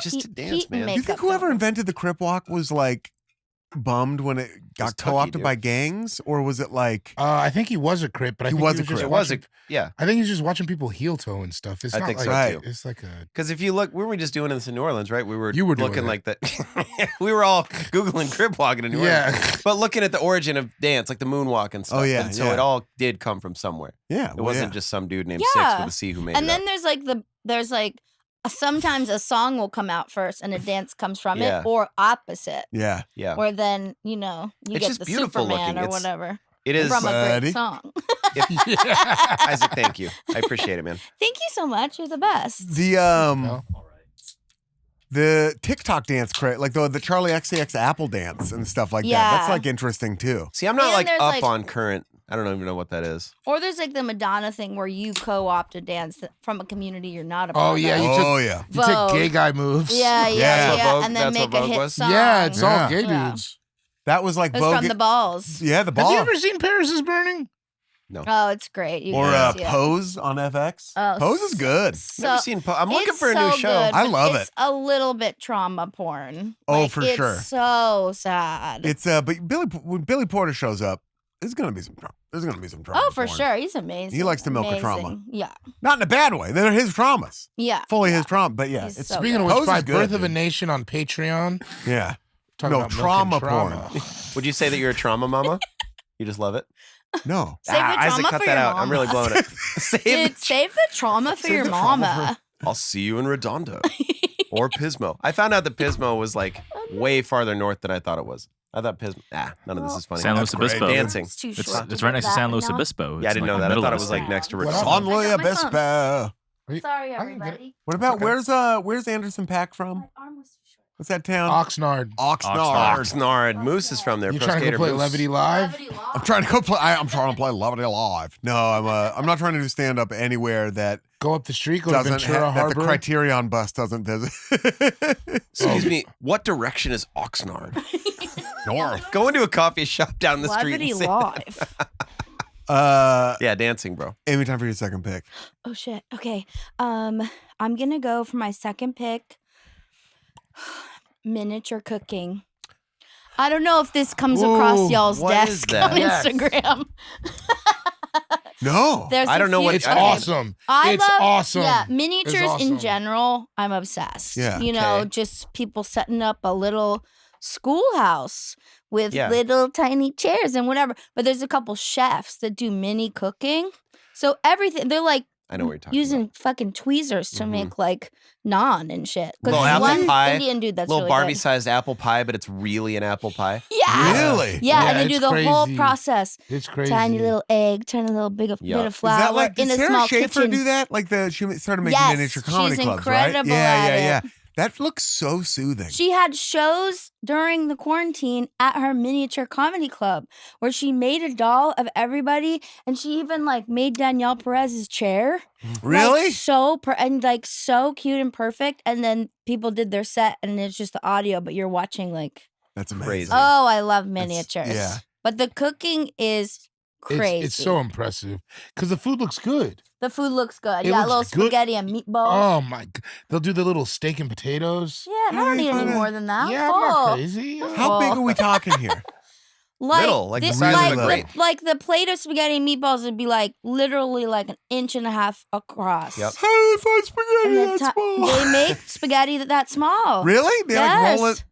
Just Heat- to dance, heat and man. Do you think makeup, whoever though. invented the crip walk was like bummed when it got It's tucky, co-opted dude. by gangs, or was it like I think he was a crip, but I He think was he a was just crip. It was watching, yeah. I think he's just watching people heel toe and stuff. It's I not think like so, Right. too. it's like a Because if you look, we were just doing this in New Orleans, right? You were doing looking it. like that. We were all Googling crip walking in New Orleans. yeah. But looking at the origin of dance, like the moonwalk and stuff. Oh, yeah, And so yeah. it all did come from somewhere. yeah? It wasn't just some dude named Yeah. Six with a C who made And it then up. there's like sometimes a song will come out first and a dance comes from Yeah. it, or opposite, Yeah. Yeah. where then you It's get just the beautiful Superman looking. or It's- whatever It is. from a Buddy. great song. Isaac, thank you. I appreciate it, man. Thank you so much. You're the best. The No? the TikTok dance like the Charlie XCX Apple dance and stuff like that. Yeah. That's like interesting too. See, I'm not And like there's, up like- on current. I don't even know what that is. Or there's like the Madonna thing where you co-opt a dance from a community you're not a part Oh, yeah, of. you Oh yeah. You take Vogue. gay guy moves. Yeah, Yeah. yeah, That's what yeah, Vogue- and then that's make what a Vogue hit was? song. Yeah, it's all Yeah. gay Yeah. dudes. That was like It was Vogue. from the balls. Yeah, the Have ball. you ever seen Paris is Burning? Oh, it's great. You or guys, yeah. Pose on FX. Oh, Pose is good. Never seen. I'm looking it's for a new so show. good, I but love it's a little bit trauma porn. Oh, Like, for it's sure. So sad. It's but when Billy Porter shows up, there's gonna be some drama. There's gonna be some drama. Oh, for porn. sure. He's amazing. He likes to milk the trauma. Amazing. Yeah. Not in a bad way. They're his traumas. Yeah. Fully his trauma. But yeah, He's it's so Speaking of good. which, Pose by is good, Birth of a dude. Nation on Patreon. yeah. talking No, about milking trauma trauma. Would you say that you're a trauma mama? You just love it. No. Save the Isaac, trauma cut for that your out. I'm really mama. blowing it. Save. Dude, save the trauma for Save your the trauma mama. I'll see you in Redondo or Pismo. I found out that Pismo was like way farther north than I thought it was. I thought Pismo. None of this is funny. San Luis That's great. Obispo. Dancing. It's too It's, short. it's right next to San Luis Obispo. Yeah, I It's didn't like know in the that. I middle thought it of was the like state. next to What Redondo. San Luis I got my phone. Obispo. Sorry, I can get it. everybody. What about okay. where's Anderson Paak from? My arm was too short. What's that town? Oxnard. Oxnard. Moose is from there. You Pro trying to skater go play Moose. Levity Live? I'm trying to go play. I'm trying to play Levity Live. No, I'm not trying to do stand up anywhere that Go up the street, go to doesn't Ventura that the Harbor. Criterion bus doesn't visit. Excuse me. What direction is Oxnard? North. Go into a coffee shop down the street. Levity And say, Live. yeah, dancing, bro. Amy, time for your second pick. Oh shit. Okay. I'm gonna go for my second pick. Miniature cooking. I don't know if this comes across Ooh, y'all's what is desk that? on Yes. Instagram. No. There's I a don't know few- what- It's Okay. awesome. I love, awesome. Yeah, miniatures awesome. in general, I'm obsessed. Yeah. You know, Okay. just people setting up a little schoolhouse with Yeah. little tiny chairs and whatever. But there's a couple chefs that do mini cooking. So everything, they're like I know what you're talking using about. fucking tweezers to Mhm. make like naan and shit. Little Because apple one pie, Indian dude that's Little really Barbie-sized apple pie, but it's really an apple pie. good. Yeah. Really? Yeah, Yeah, and they do it's the whole crazy. process. It's crazy. Tiny little egg, tiny little bit of Yeah. Is flour that like did in a Sarah small Schaefer kitchen. do that? Like she started making Yes, miniature comedy she's clubs, right? incredible Yeah, at yeah. it. That looks so soothing. She had shows during the quarantine at her miniature comedy club where she made a doll of everybody, and she even like made Danielle Perez's chair. Really? Like, and like so cute and perfect. And then people did their set, and it's just the audio, but you're watching like. That's amazing. Crazy. Oh, I love miniatures. yeah. But the cooking is crazy. It's so impressive because the food looks good. The food looks good. It You got looks little good. spaghetti and meatballs. Oh my! They'll do the little steak and potatoes. Yeah, and I don't need any more than that. Yeah, I'm Full. not crazy. How big are we talking here? Little, like the size of a grape. like the plate of spaghetti and meatballs would be like literally like 1.5 inches across. Yep. How do they find And spaghetti the that ti- small? they make spaghetti that small. Really? They like roll Yes. it?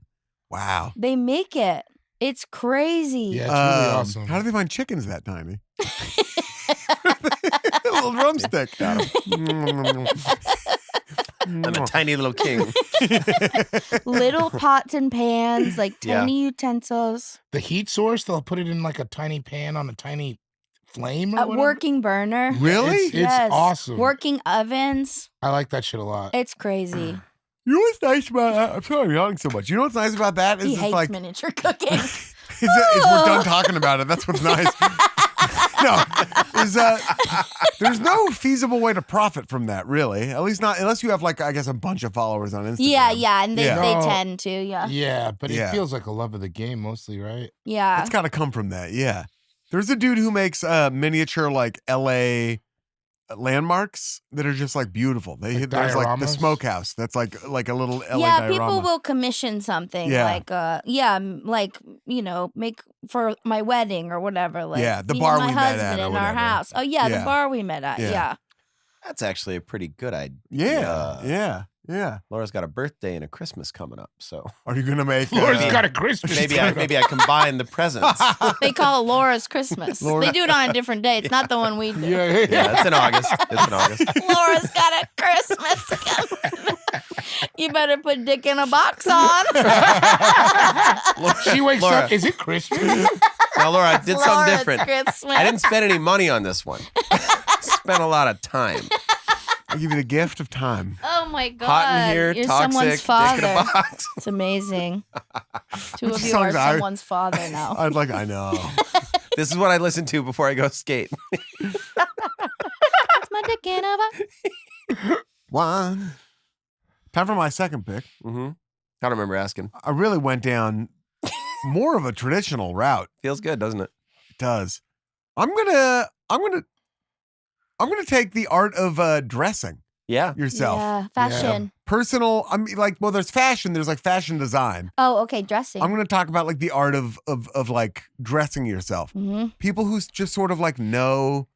Wow. They make it. It's crazy. Yeah, it's really awesome. How do they find chickens that tiny? A little drumstick. I'm a tiny little king. Little pots and pans, like Yeah. tiny utensils. The heat source, they'll put it in like a tiny pan on a tiny flame or A whatever. working burner. Really? It's Yes. awesome. Working ovens. I like that shit a lot. It's crazy. You know what's nice about I'm sorry I'm yawning so much. You know what's nice about that? He It's hates like miniature cooking. it's we're done talking about it. That's what's nice. No, there's no feasible way to profit from that, really. At least not unless you have like I guess a bunch of followers on Instagram. Yeah, and they Yeah. they No. tend to, yeah. Yeah, but Yeah. it feels like a love of the game mostly, right? Yeah. It's got to come from that. Yeah. There's a dude who makes miniature like LA landmarks that are just like beautiful. Like There's like the dioramas? smokehouse that's like a little LA Yeah, diorama. people will commission something Yeah. like like make for my wedding or whatever. Like Yeah, the me bar and my we met at husband or in our whatever. house. Oh yeah, Yeah. the bar we met at. Yeah. Yeah. That's actually a pretty good idea. Yeah. Laura's got a birthday and a Christmas coming up, so Are you gonna make? Laura's got a Christmas maybe tree. I combine the presents. They call it Laura's Christmas. Laura- They do it on a different day. It's not the one we do. Yeah, Yeah, it's in August. It's in August. Laura's got a Christmas. You better put Dick in a box on. She wakes Laura. up. Is it Christmas? Now, Laura, I did something Laura's different. Christmas. I didn't spend any money on this one. Spent a lot of time. I give you the gift of time. Oh my God. Hot in here, You're toxic, someone's dick father. in a box. It's amazing. Two of you songs are I- someone's father now. I know. This is what I listen to before I go skate. It's my dick in a box. One. Time for my second pick. Mm-hmm. I don't remember asking. I really went down more of a traditional route. Feels good, doesn't it? It does. I'm gonna take the art of dressing Yeah. yourself. Yeah, fashion. Personal. I mean, like, well, there's fashion. There's like fashion design. Oh, okay, dressing. I'm gonna talk about like the art of like dressing yourself. Mm-hmm. People who just sort of like know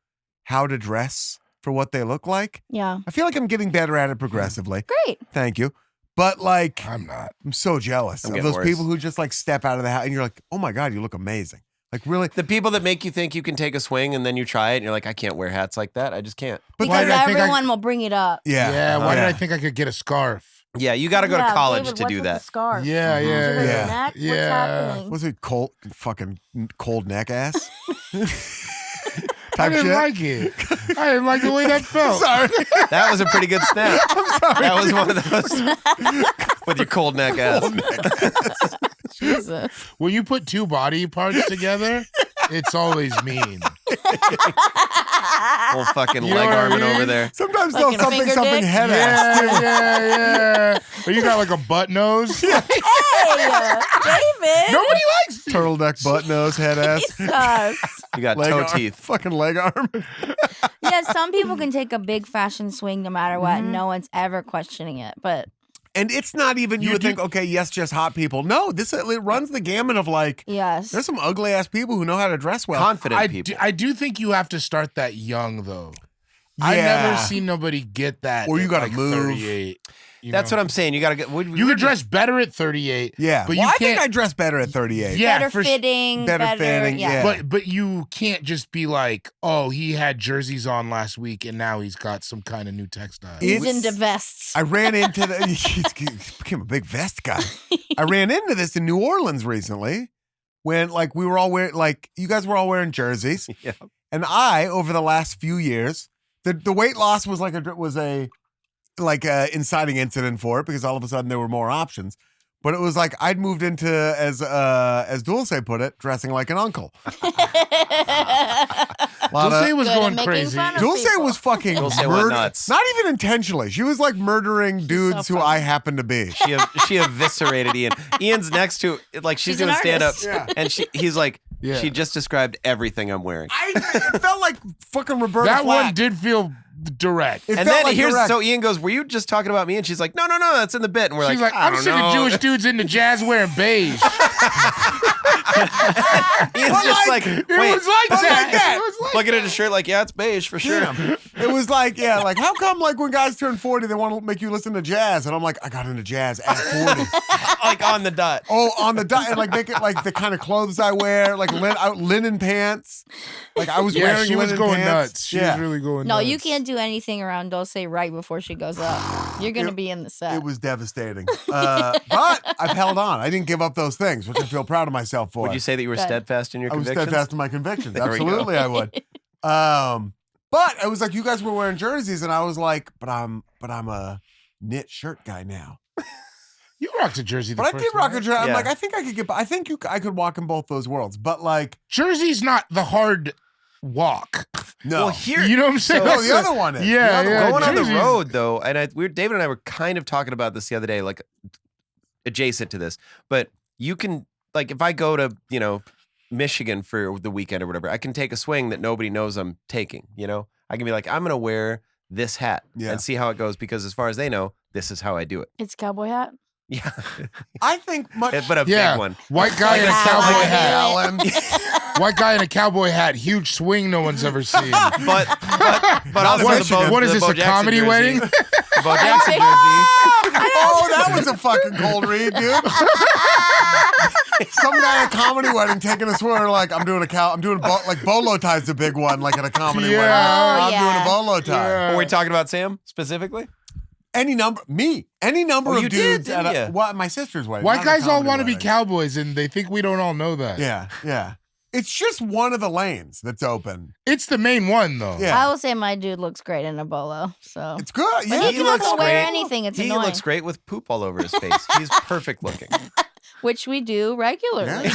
how to dress for what they look like. Yeah. I feel like I'm getting better at it progressively. Great. Thank you. But like, I'm not. I'm so jealous I'm of getting those worse. people who just like step out of the house and you're like, oh my God, you look amazing. Like really. The people that make you think you can take a swing and then you try it and you're like, I can't wear hats like that. I just can't. But why Because did I think I- everyone will bring it up. Yeah. Yeah, why did Yeah. I think I could get a scarf? Yeah, you got to go to Yeah, college David, to what's do with that. The scarf? Yeah, Is it yeah, in your yeah. neck? Yeah. What's happening? What's it? Cold neck ass? type didn't shit. like it. I didn't like the way that felt. Sorry. That was a pretty good snap. That was one of those with your cold neck ass. Jesus. When you put two body parts together, it's always mean. Whole fucking You know leg what I arming mean? over there. Sometimes Like they'll in a something finger something dick? head ass too. Yeah. Or you got like a butt nose. Hey, David. Nobody likes it. Turtleneck, butt nose, head ass. Jesus. You got Leg toe arm, teeth. fucking leg arm. Yeah, some people can take a big fashion swing no matter what, and no one's ever questioning it. But And it's not even, you would think, okay, yes, just hot people. No, it runs the gamut of like, yes, there's some ugly ass people who know how to dress well. Confident people. I do think you have to start that young though. I Yeah. never seen nobody get that. Or you at, gotta like, move. 38. That's what I'm saying. You got to get. You could dress better at 38. Yeah. but Well, you I think can't. I dress better at 38. Yeah, better for fitting, better fitting, yeah. But you can't just be like, oh, he had jerseys on last week and now he's got some kind of new textile. He's It's- into vests. I ran into he became a big vest guy. I ran into this in New Orleans recently when like we were all wearing, like you guys were all wearing jerseys. Yeah. And I, over the last few years, the weight loss was like a inciting incident for it because all of a sudden there were more options. But it was like I'd moved into, as Dulce put it, dressing like an uncle. Dulce was Good at going making crazy. fun of Dulce people. was fucking Dulce went murder- nuts. Not even intentionally. She was like murdering dudes who funny. I happen to be. She eviscerated Ian. Ian's next to like she's She's an doing stand up, artist. Yeah. and he's like, Yeah. she just described everything I'm wearing. It felt like fucking Roberta That Flack. one did feel direct. It And felt then like here's direct. so Ian goes, "Were you just talking about me?" And she's like, "No, that's in the bit." And we're She's like, like, I'm don't sick know. of Jewish dudes into jazz wearing beige. Ian's just like, It wait, was like that. It was like looking at his shirt, like, yeah, it's beige for sure. Damn. It was like, yeah, like how come like when guys turn 40, they want to make you listen to jazz? And I'm like, I got into jazz at 40. Like on the dot. Oh, on the dot, and like make it like the kind of clothes I wear, like linen pants. Like I was Yeah, wearing she was linen going pants. nuts. She yeah. was really going No, nuts. you can't do anything around Dulce right before she goes up. You're gonna be in the set. It was devastating. But I've held on. I didn't give up those things, which I feel proud of myself for. Would you say that you were Good. steadfast in your I was convictions? steadfast in my convictions. There we go. Absolutely, I would. But I was like, you guys were wearing jerseys, and I was like, but I'm a knit shirt guy now. You rocked a jersey. But I did rock a jersey. I'm Yeah. like, I think I could get. I think I could walk in both those worlds. But like, Jersey's not the hard walk. no. Well, here, You know what I'm saying? no, the other one is. Yeah, The other yeah. one. going on the Jersey's- road though, and David and I were kind of talking about this the other day, like adjacent to this. But you can, like, if I go to Michigan for the weekend or whatever, I can take a swing that nobody knows I'm taking. I can be like, I'm gonna wear this hat Yeah. and see how it goes because as far as they know, this is how I do it. It's cowboy hat. Yeah, I think much. but a Yeah. big one. White guy in a Like cowboy Alan. hat. Alan. White guy in a cowboy hat. Huge swing no one's ever seen. But also What- the Bo, what is the this, Bo a Jackson comedy jersey. wedding? The Bo Jackson jersey. Oh, that was a fucking cold read, dude. Some guy at a comedy wedding taking a swear like I'm doing like bolo tie's a big one, like at a comedy Yeah. wedding. Oh, I'm yeah. doing a bolo tie. Yeah. Are we talking about Sam specifically? Any number Oh, of you dudes did, at didn't ya? what my sister's wedding. White not a guys all comedy want to be wedding. cowboys, and they think we don't all know that. Yeah. It's just one of the lanes that's open. It's the main one, though. Yeah. I will say my dude looks great in a bolo. So It's good. But Yeah. he can looks also wear great. anything. It's He annoying. looks great with poop all over his face. He's perfect looking. Which we do regularly.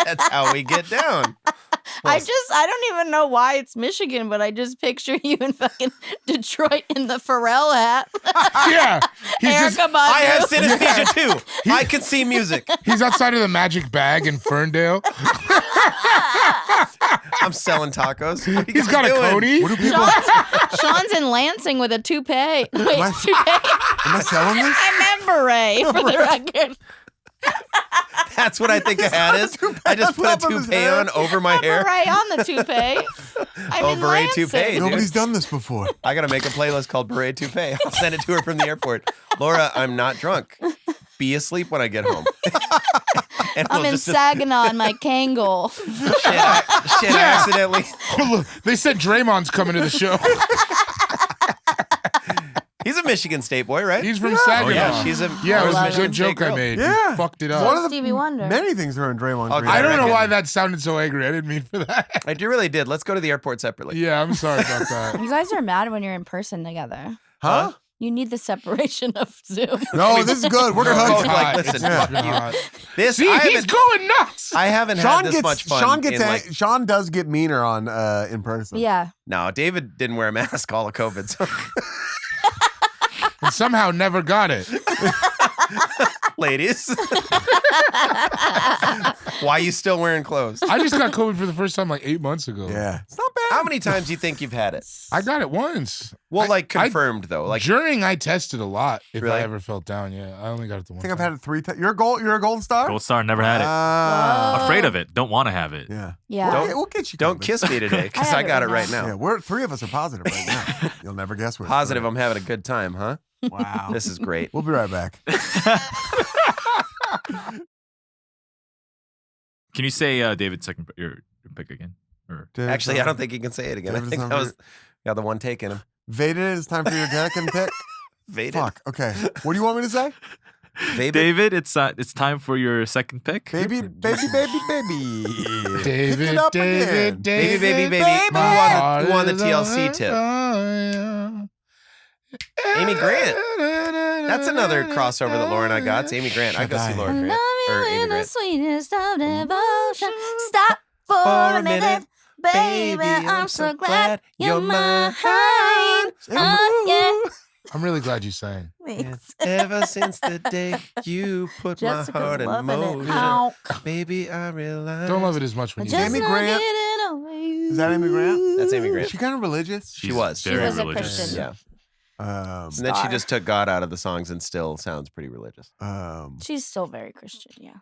That's how we get down. I don't even know why it's Michigan, but I just picture you in fucking Detroit in the Pharrell hat. Yeah. He's Erica just Badu. I have synesthesia too. I can see music. he's outside of the Magic Bag in Ferndale. I'm selling tacos. What are you He's guys got a doing? Cody. What do people? Sean's in Lansing with a toupee. Wait, I- toupee? Am I selling this? I meant beret for the record. That's what I think a hat is. I just put a top of his toupee head. on over my hair. Beret on the toupee. I'm in beret Lansing. toupee, dude. Nobody's done this before. I gotta make a playlist called Beret Toupee. I'll send it to her from the airport. Laura, I'm not drunk. Be asleep when I get home. And I'm we'll in just Saginaw in my Kangol. shit accidentally. Oh, look, they said Draymond's coming to the show. He's a Michigan State boy, right? He's from Yeah. Saginaw. Oh, yeah, she's a Yeah, it was a Michigan good State joke I girl. made. Yeah. You fucked it It's up. one of the Stevie Wonder. many things are in Draymond Okay. Green. I don't know reckon- why that sounded so angry. I didn't mean for that. You really did. Let's go to the airport separately. Yeah, I'm sorry about that. You guys are mad when you're in person together. Huh? You need the separation of Zoom. No, this is good. We're We're both cooking. like, Hot. listen, It's fuck been you. hot. This See, I he's haven't, going nuts. I haven't had Sean this gets much fun. Sean does get meaner on in person. Yeah. No, David didn't wear a mask all of COVID. So. And somehow never got it. Ladies, why you still wearing clothes? I just got COVID for the first time like 8 months ago. Yeah. It's not bad. How many times do you think you've had it? I got it once. Well, like I- confirmed though. Like During, I tested a lot if Really? I ever felt down. Yeah, I only got it the I one think I've time. had it 3 times. You're a golden star? Gold Star, never had it. Ah. Afraid of it. Don't want to have it. Yeah. Yeah. We'll get you don't covered. kiss me today because I I have it got it right right now. now. Yeah, we're 3 of us are positive right now. You'll never guess what. Positive, I'm having a good time, huh? Wow. This is great. We'll be right back. Can you say David's your pick again? Or Actually, I don't think you can say it again. I David's think not that was the one taking him. Vaden, it's time for your Ganneken pick. Vaden. Fuck. Okay. What do you want me to say? Vaden. David, it's time for your second pick. Baby. David, Pick it up again. Baby, baby, baby. Baby. Who won the TLC tip? Amy Grant. That's another crossover that Laura and I got. It's Amy Grant. I go see Laura I Grant. love Or you Amy in the Grant. sweetest of devotion. Stop for a minute. Baby, I'm so glad you're mine. Yeah. I'm really glad you sang. Thanks. Ever since the day you put Jessica's my heart in loving it. motion, Ow. baby, I realize. Don't love it as much when you Just Amy sing. not Grant. getting over you. Is that Amy Grant? That's Amy Is Grant. she kind of religious? She was. She very was a religious. Christian. Yeah. Um, And then she Star. just took God out of the songs and still sounds pretty religious. She's still very Christian, yeah.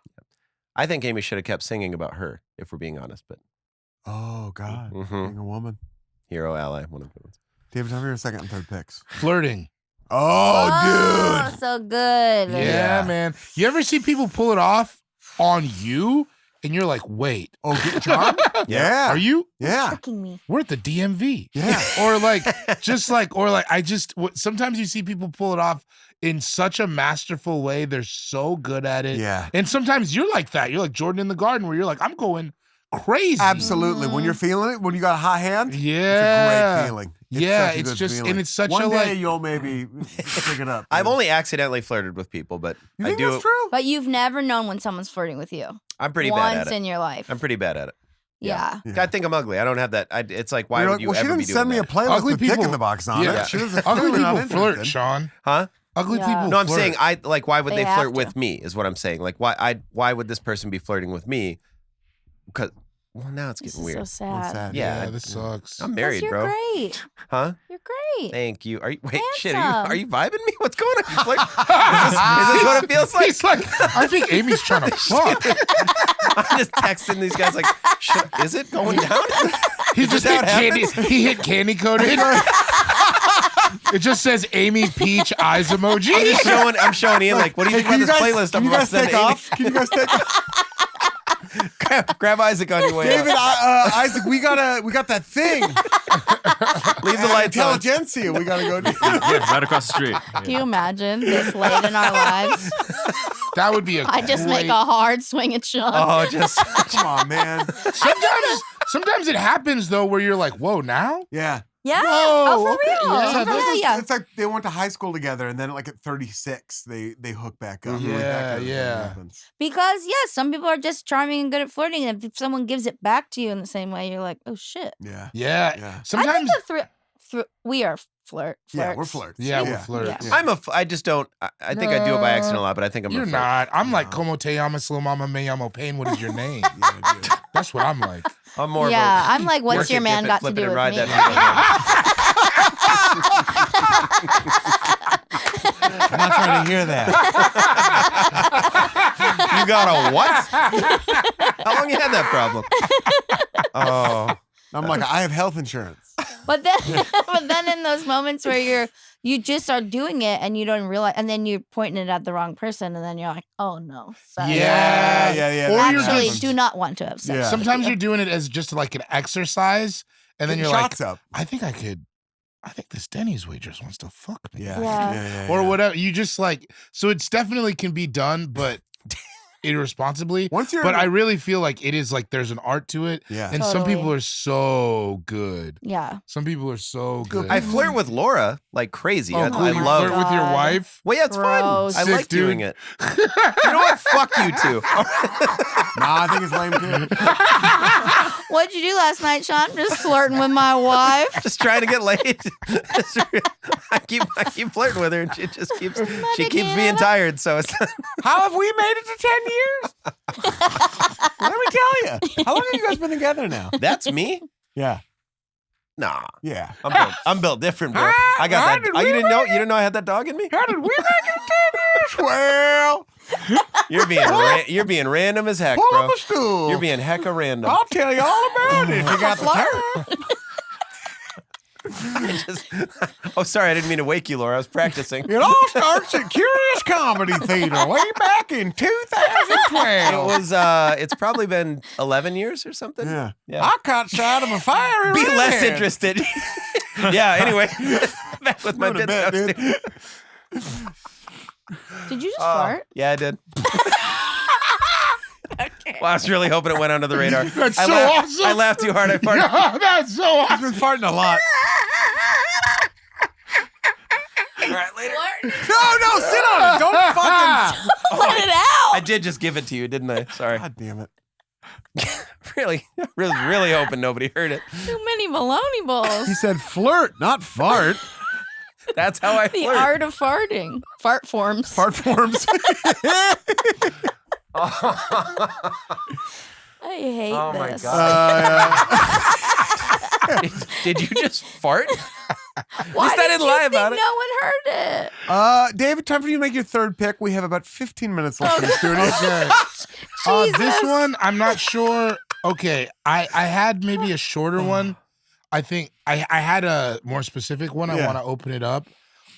I think Amy should have kept singing about her, if we're being honest. But oh God, Mhm. being a woman. hero, ally, one of the ones. David, tell me your second and third picks. Flirting. Oh, dude. so good. Yeah, man. You ever see people pull it off on you and you're like, wait, Oh, John? Yeah. are you? Yeah. Tricking me. We're at the DMV. Yeah. Or like, sometimes you see people pull it off in such a masterful way. They're so good at it. Yeah. And sometimes you're like that. You're like Jordan in the Garden where you're like, I'm going crazy. Absolutely. When you're feeling it, when you got a hot hand, Yeah. it's a great feeling. Yeah, such a it's good just- feeling. and it's such One a, day like- you'll maybe pick it up. I've only accidentally flirted with people, but You I think do. that's true? But you've never known when someone's flirting with you. I'm pretty Once bad at it. in your life. I'm pretty bad at it. yeah. Yeah. I think I'm ugly. I don't have that. It's like, why You're would like, you well, she ever be didn't doing send me a that? playlist Ugly with Dick people- in the box on Yeah. it. She doesn't, Ugly clearly not people flirt, interested. Sean. Huh? Ugly Yeah. people No, I'm flirt. saying why would They they have flirt to. with me is what I'm saying. Like why would this person be flirting with me? Because now it's This getting is weird. so That's sad. sad. Yeah. Yeah, this sucks. I'm married, you're bro. great. Huh? You're great. Thank you. Are you wait, shit, Handsome. are you vibing me? What's going on? You flirt- is this what it feels like? He's like, I think Amy's trying to fuck. I'm just texting these guys like, is it going down? He Is just that hit how it candy. happens? He hit candy coated. It just says Amy Peach eyes emoji. I'm showing Ian like, what do you Hey, think about this playlist? Can you guys take off? Can you guys take off? Grab Isaac on your way David, out. Isaac, we got that thing. Leave the lights on. Intelligentsia. We gotta go do. Yeah, right across the street. Can you imagine this late in our lives? That would be a I just great- make a hard swing at Sean. Oh, just Come on, man. Sometimes it happens though where you're like, whoa, now? Yeah. yeah. Whoa, Oh, for okay, real. yeah, Sometimes yeah. it's like they went to high school together, and then like at 36, they hook back up. Mhm. Like, that kind of thing Yeah. happens. Because some people are just charming and good at flirting, and if someone gives it back to you in the same way, you're like, oh shit. Yeah. Yeah. Yeah. I think Sometimes. we are flirts. Yeah, we're flirts. Yeah, we're flirts. Yeah. I just don't. I think I do it by accident a lot, but I think I'm. You're a flirt. not. I'm like, No. Como te llamas, little mama, me llamo Pain. What is your name? Yeah, dude. That's what I'm like. I'm more. Yeah, of a I'm like, what's work your it, man dip it, got to flip do it, and with ride me? that I'm not trying to hear that. You got a what? How long you had that problem? Oh, I'm like, I have health insurance. But then in those moments where you just are doing it and you don't realize, and then you're pointing it at the wrong person, and then you're like, oh no, sorry. Yeah. Or you're Actually, just- do not want to have sex. Yeah. Sometimes you're doing it as just like an exercise, and then Getting you're like, shots up. I think I could I think this Denny's waitress wants to fuck me. Yeah. Or whatever. You just like, so it's definitely can be done, but irresponsibly. Once you're But I really feel like it is like there's an art to it. Yeah. And some Totally. people are so good. Yeah. Some people are so good. I flirt with Laura like crazy. Oh, I, cool. I You love. flirt with your God. wife? Well, yeah, it's Gross. fun. I Sick, like doing dude. it. You know what? Fuck you too. Nah, I think it's lame too. What'd you do last night, Sean? Just flirting with my wife. Just trying to get laid. I keep flirting with her, and she just keeps being tired. So it's How have we made it to 10 years? Let me tell you. How long have you guys been together now? that's me. Yeah. Nah, Yeah. I'm built different, bro. I got that. Oh, you didn't know I had that dog in me? How did we make it to 10 years? Well, You're being random as heck, pull bro. up a stool. You're being hecka random. I'll tell you all about it if you got the turn. Oh, sorry, I didn't mean to wake you, Laura. I was practicing. It all starts at Curious Comedy Theater way back in 2012. It was. It's probably been 11 years or something. Yeah. Yeah. I caught sight of a fiery Be less redhead. interested. Yeah. Anyway, back with my Go to bit. bed, dude. Did you just fart? Yeah, I did. Okay. Well, I was really hoping it went under the radar. That's I so laughed, awesome. I laughed too hard. I farted. Yeah, that's so He's awesome. been farting a lot. All right, later. No, sit on it. Don't fucking. Let it out. I did just give it to you, didn't I? Sorry. God damn it. Really hoping nobody heard it. Too many baloney balls. He said flirt, not fart. That's how I The flirt. art of farting. Fart forms. Fart forms. I hate Oh my this. God. Did you just fart? Why least I did didn't you lie think about it. no one heard it? David, time for you to make your third pick. We have about 15 minutes left in the studio. Okay. This Jesus. one, I'm not sure. Okay, I had maybe a shorter one. I think I had a more specific one. I Yeah. want to open it up.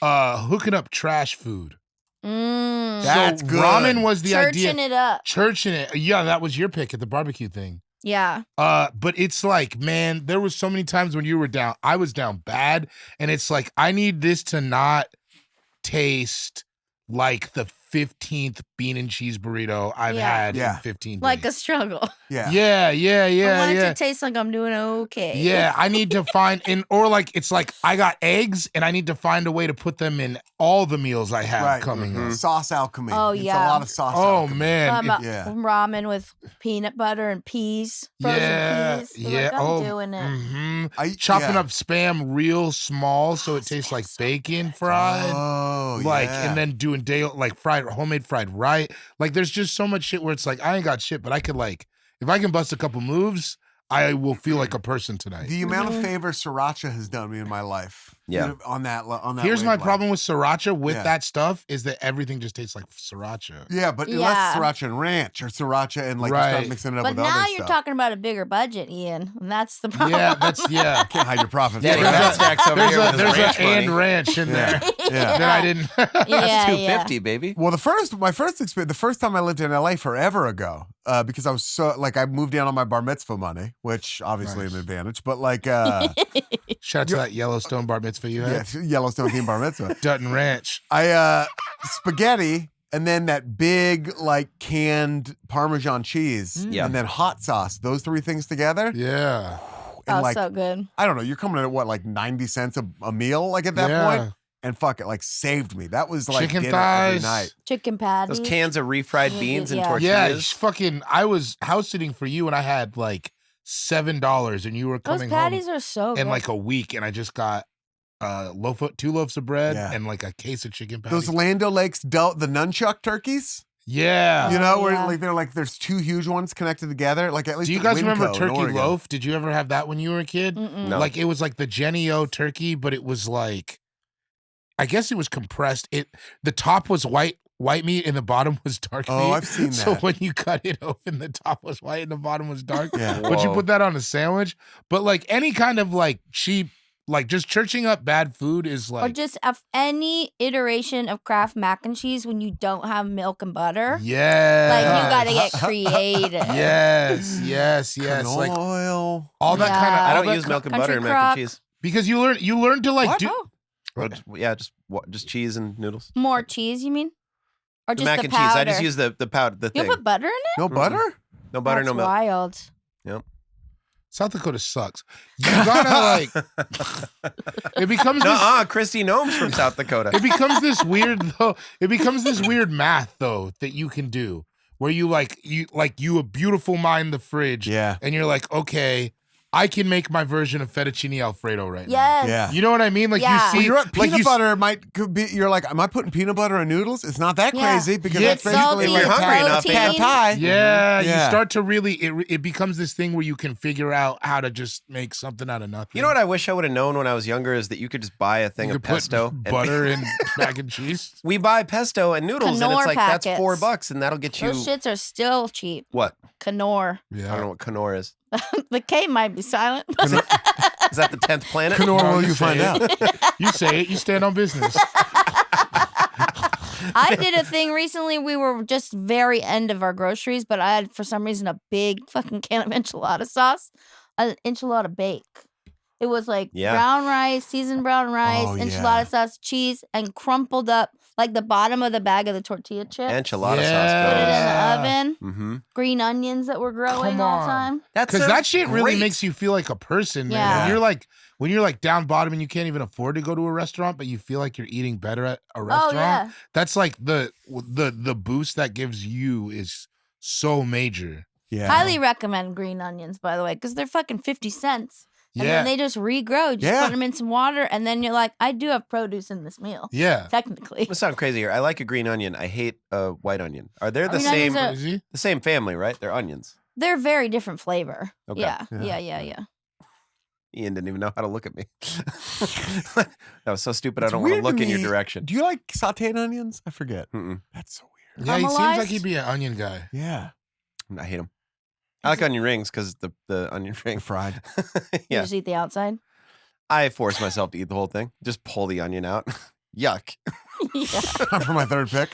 Hooking up trash food. That's so good. Ramen was the idea. Churching it up. Churching it. Yeah, that was your pick at the barbecue thing. Yeah. But it's like, man, there was so many times when you were down, I was down bad, and it's like I need this to not taste like the 15th bean and cheese burrito I've Yeah. had Yeah. in 15 days. Like a struggle. Yeah. yeah, I want it yeah. to taste like I'm doing okay. Yeah, I need to find or like it's like I got eggs and I need to find a way to put them in all the meals I have Right. coming up. Sauce alchemy. Oh, It's yeah. a lot of sauce Oh alchemy. man, Yeah. Ramen with peanut butter and peas. Frozen yeah, peas. You're yeah. Like, I'm oh, doing it. chopping yeah. up Spam real small so it tastes like bacon fried. Oh, Like yeah. and then doing like homemade fried rice. Like there's just so much shit where it's like I ain't got shit, but I could like if I can bust a couple moves, I will feel like a person tonight. The amount of favor sriracha has done me in my life. Yeah. You know, on that. Here's my wavelength. problem with sriracha with Yeah. that stuff is that everything just tastes like sriracha. Yeah, but Yeah. unless sriracha and ranch or sriracha and like you start Right. mixing it up But with now other you're stuff. talking about a bigger budget, Ian. And that's the problem. Yeah, that's yeah. Can't hide your profits. Daddy Right? Fat Stacks over here with his There's ranch a money. and ranch in there Yeah. that I didn't. yeah, That's $2.50, baby. Well, my first experience, the first time I lived in LA forever ago, because I was so like I moved down on my bar mitzvah money, which obviously an advantage, but like Shout out to that Yellowstone bar mitzvah you had. yeah, Yellowstone theme bar mitzvah. Dutton Ranch. I spaghetti and then that big like canned Parmesan cheese Yeah. and then hot sauce. Those three things together. Yeah. And Oh, like so good. I don't know, you're coming in at what, like 90 cents a meal, like at that Yeah. point? And fuck it, like saved me. That was like Chicken dinner every thighs. night. Chicken patties. Those cans of refried Yeah, beans and yeah. tortillas. Yeah, it's fucking. I was house sitting for you, and I had like $7, and you were Those coming patties home are so in good. like a week, and I just got 2 loaves of bread Yeah. and like a case of chicken patties. Those Land O'Lakes the nunchuck turkeys. yeah. You know, where yeah. like they're like there's two huge ones connected together. Like at least Do you at guys remember Winco in turkey Oregon. loaf? Did you ever have that when you were a kid? Mm-mm. No. Like it was like the Jenny O turkey, but it was like, I guess it was compressed. The top was white meat and the bottom was dark meat. Oh, I've seen So that. when you cut it open, the top was white and the bottom was dark. Yeah. But you Whoa. put that on a sandwich. But like any kind of like cheap, like just churching up bad food is Or like, just any iteration of Kraft mac and cheese when you don't have milk and butter. yeah. Like you got to get creative. Yes. Like Canola oil. all that kind of. Yeah. I all don't that use ki- milk and butter Country in mac crock. and cheese. Because you learn to like What? do. Oh, Yeah, just cheese and noodles. more cheese, you mean? Or The just mac the and powder? cheese. I just use the powder, the You thing. put butter in it? No butter? No butter, That's no milk. wild. South Dakota sucks. You gotta like. It becomes this. Nuh-uh, Christy Gnome's from South Dakota. It becomes this weird though. It becomes this weird math though that you can do where you a beautiful mind the fridge. Yeah. And you're like, okay, I can make my version of fettuccine Alfredo right Yes. Yeah. now. You know what I mean? Like Yeah. you Well, see, you're right. like Peanut you butter could be. You're like, am I putting peanut butter on noodles? It's not that Yeah. crisy because Yeah. that's It's basically salty, If you're like hungry enough, protein. pad thai. Yeah, Yeah. you start to really it becomes this thing where you can figure out how to just make something out of nothing. You know what I wish I would have known when I was younger is that you could just buy a thing You of could put pesto. butter and mac and cheese. We buy pesto and noodles, and Knorr it's like that's packets. $4, and that'll get you Those shits are still cheap. what? Knorr. I don't Yeah. know what Knorr is. The K might be silent. Is that the 10th planet? Nor No, will you you say find it. out. You say it. You stand on business. I did a thing recently. We were just very end of our groceries, but I had for some reason a big fucking can of enchilada sauce, an enchilada bake. It was like Yeah. brown rice, seasoned brown rice, Oh, enchilada yeah. sauce, cheese, and crumpled up like the bottom of the bag of the tortilla chips. Enchilada Yeah. Put it in the sauce. oven. Mm-hmm. Green onions that were growing Come all the on. time. Because that shit really makes you feel like a person, man. Yeah. When you're like down bottom and you can't even afford to go to a restaurant, but you feel like you're eating better at a restaurant. Oh yeah. That's like the boost that gives you is so major. Yeah. Highly recommend green onions, by the way, because they're fucking 50 cents. And Yeah. then they just regrow. Just Yeah. put them in some water, and then you're like, I do have produce in this meal. Yeah. Technically. Let's sound crazy here. I like a green onion. I hate a white onion. Are they the Green same? onions are- Crazy. The same family, right? They're onions. They're very different flavor. Okay. Yeah. Yeah. Yeah. Ian didn't even know how to look at me. That was so stupid. I It's don't want to weird look in your me- direction. Do you like sauteed onions? I forget. Mm-mm. That's so weird. Yeah, he seems Caramelized? like he'd be an onion guy. Yeah. I hate them. I like onion rings because the onion They're ring. fried. You Yeah, just eat the outside. I force myself to eat the whole thing. Just pull the onion out. Yuck. Yeah. Time for my third pick.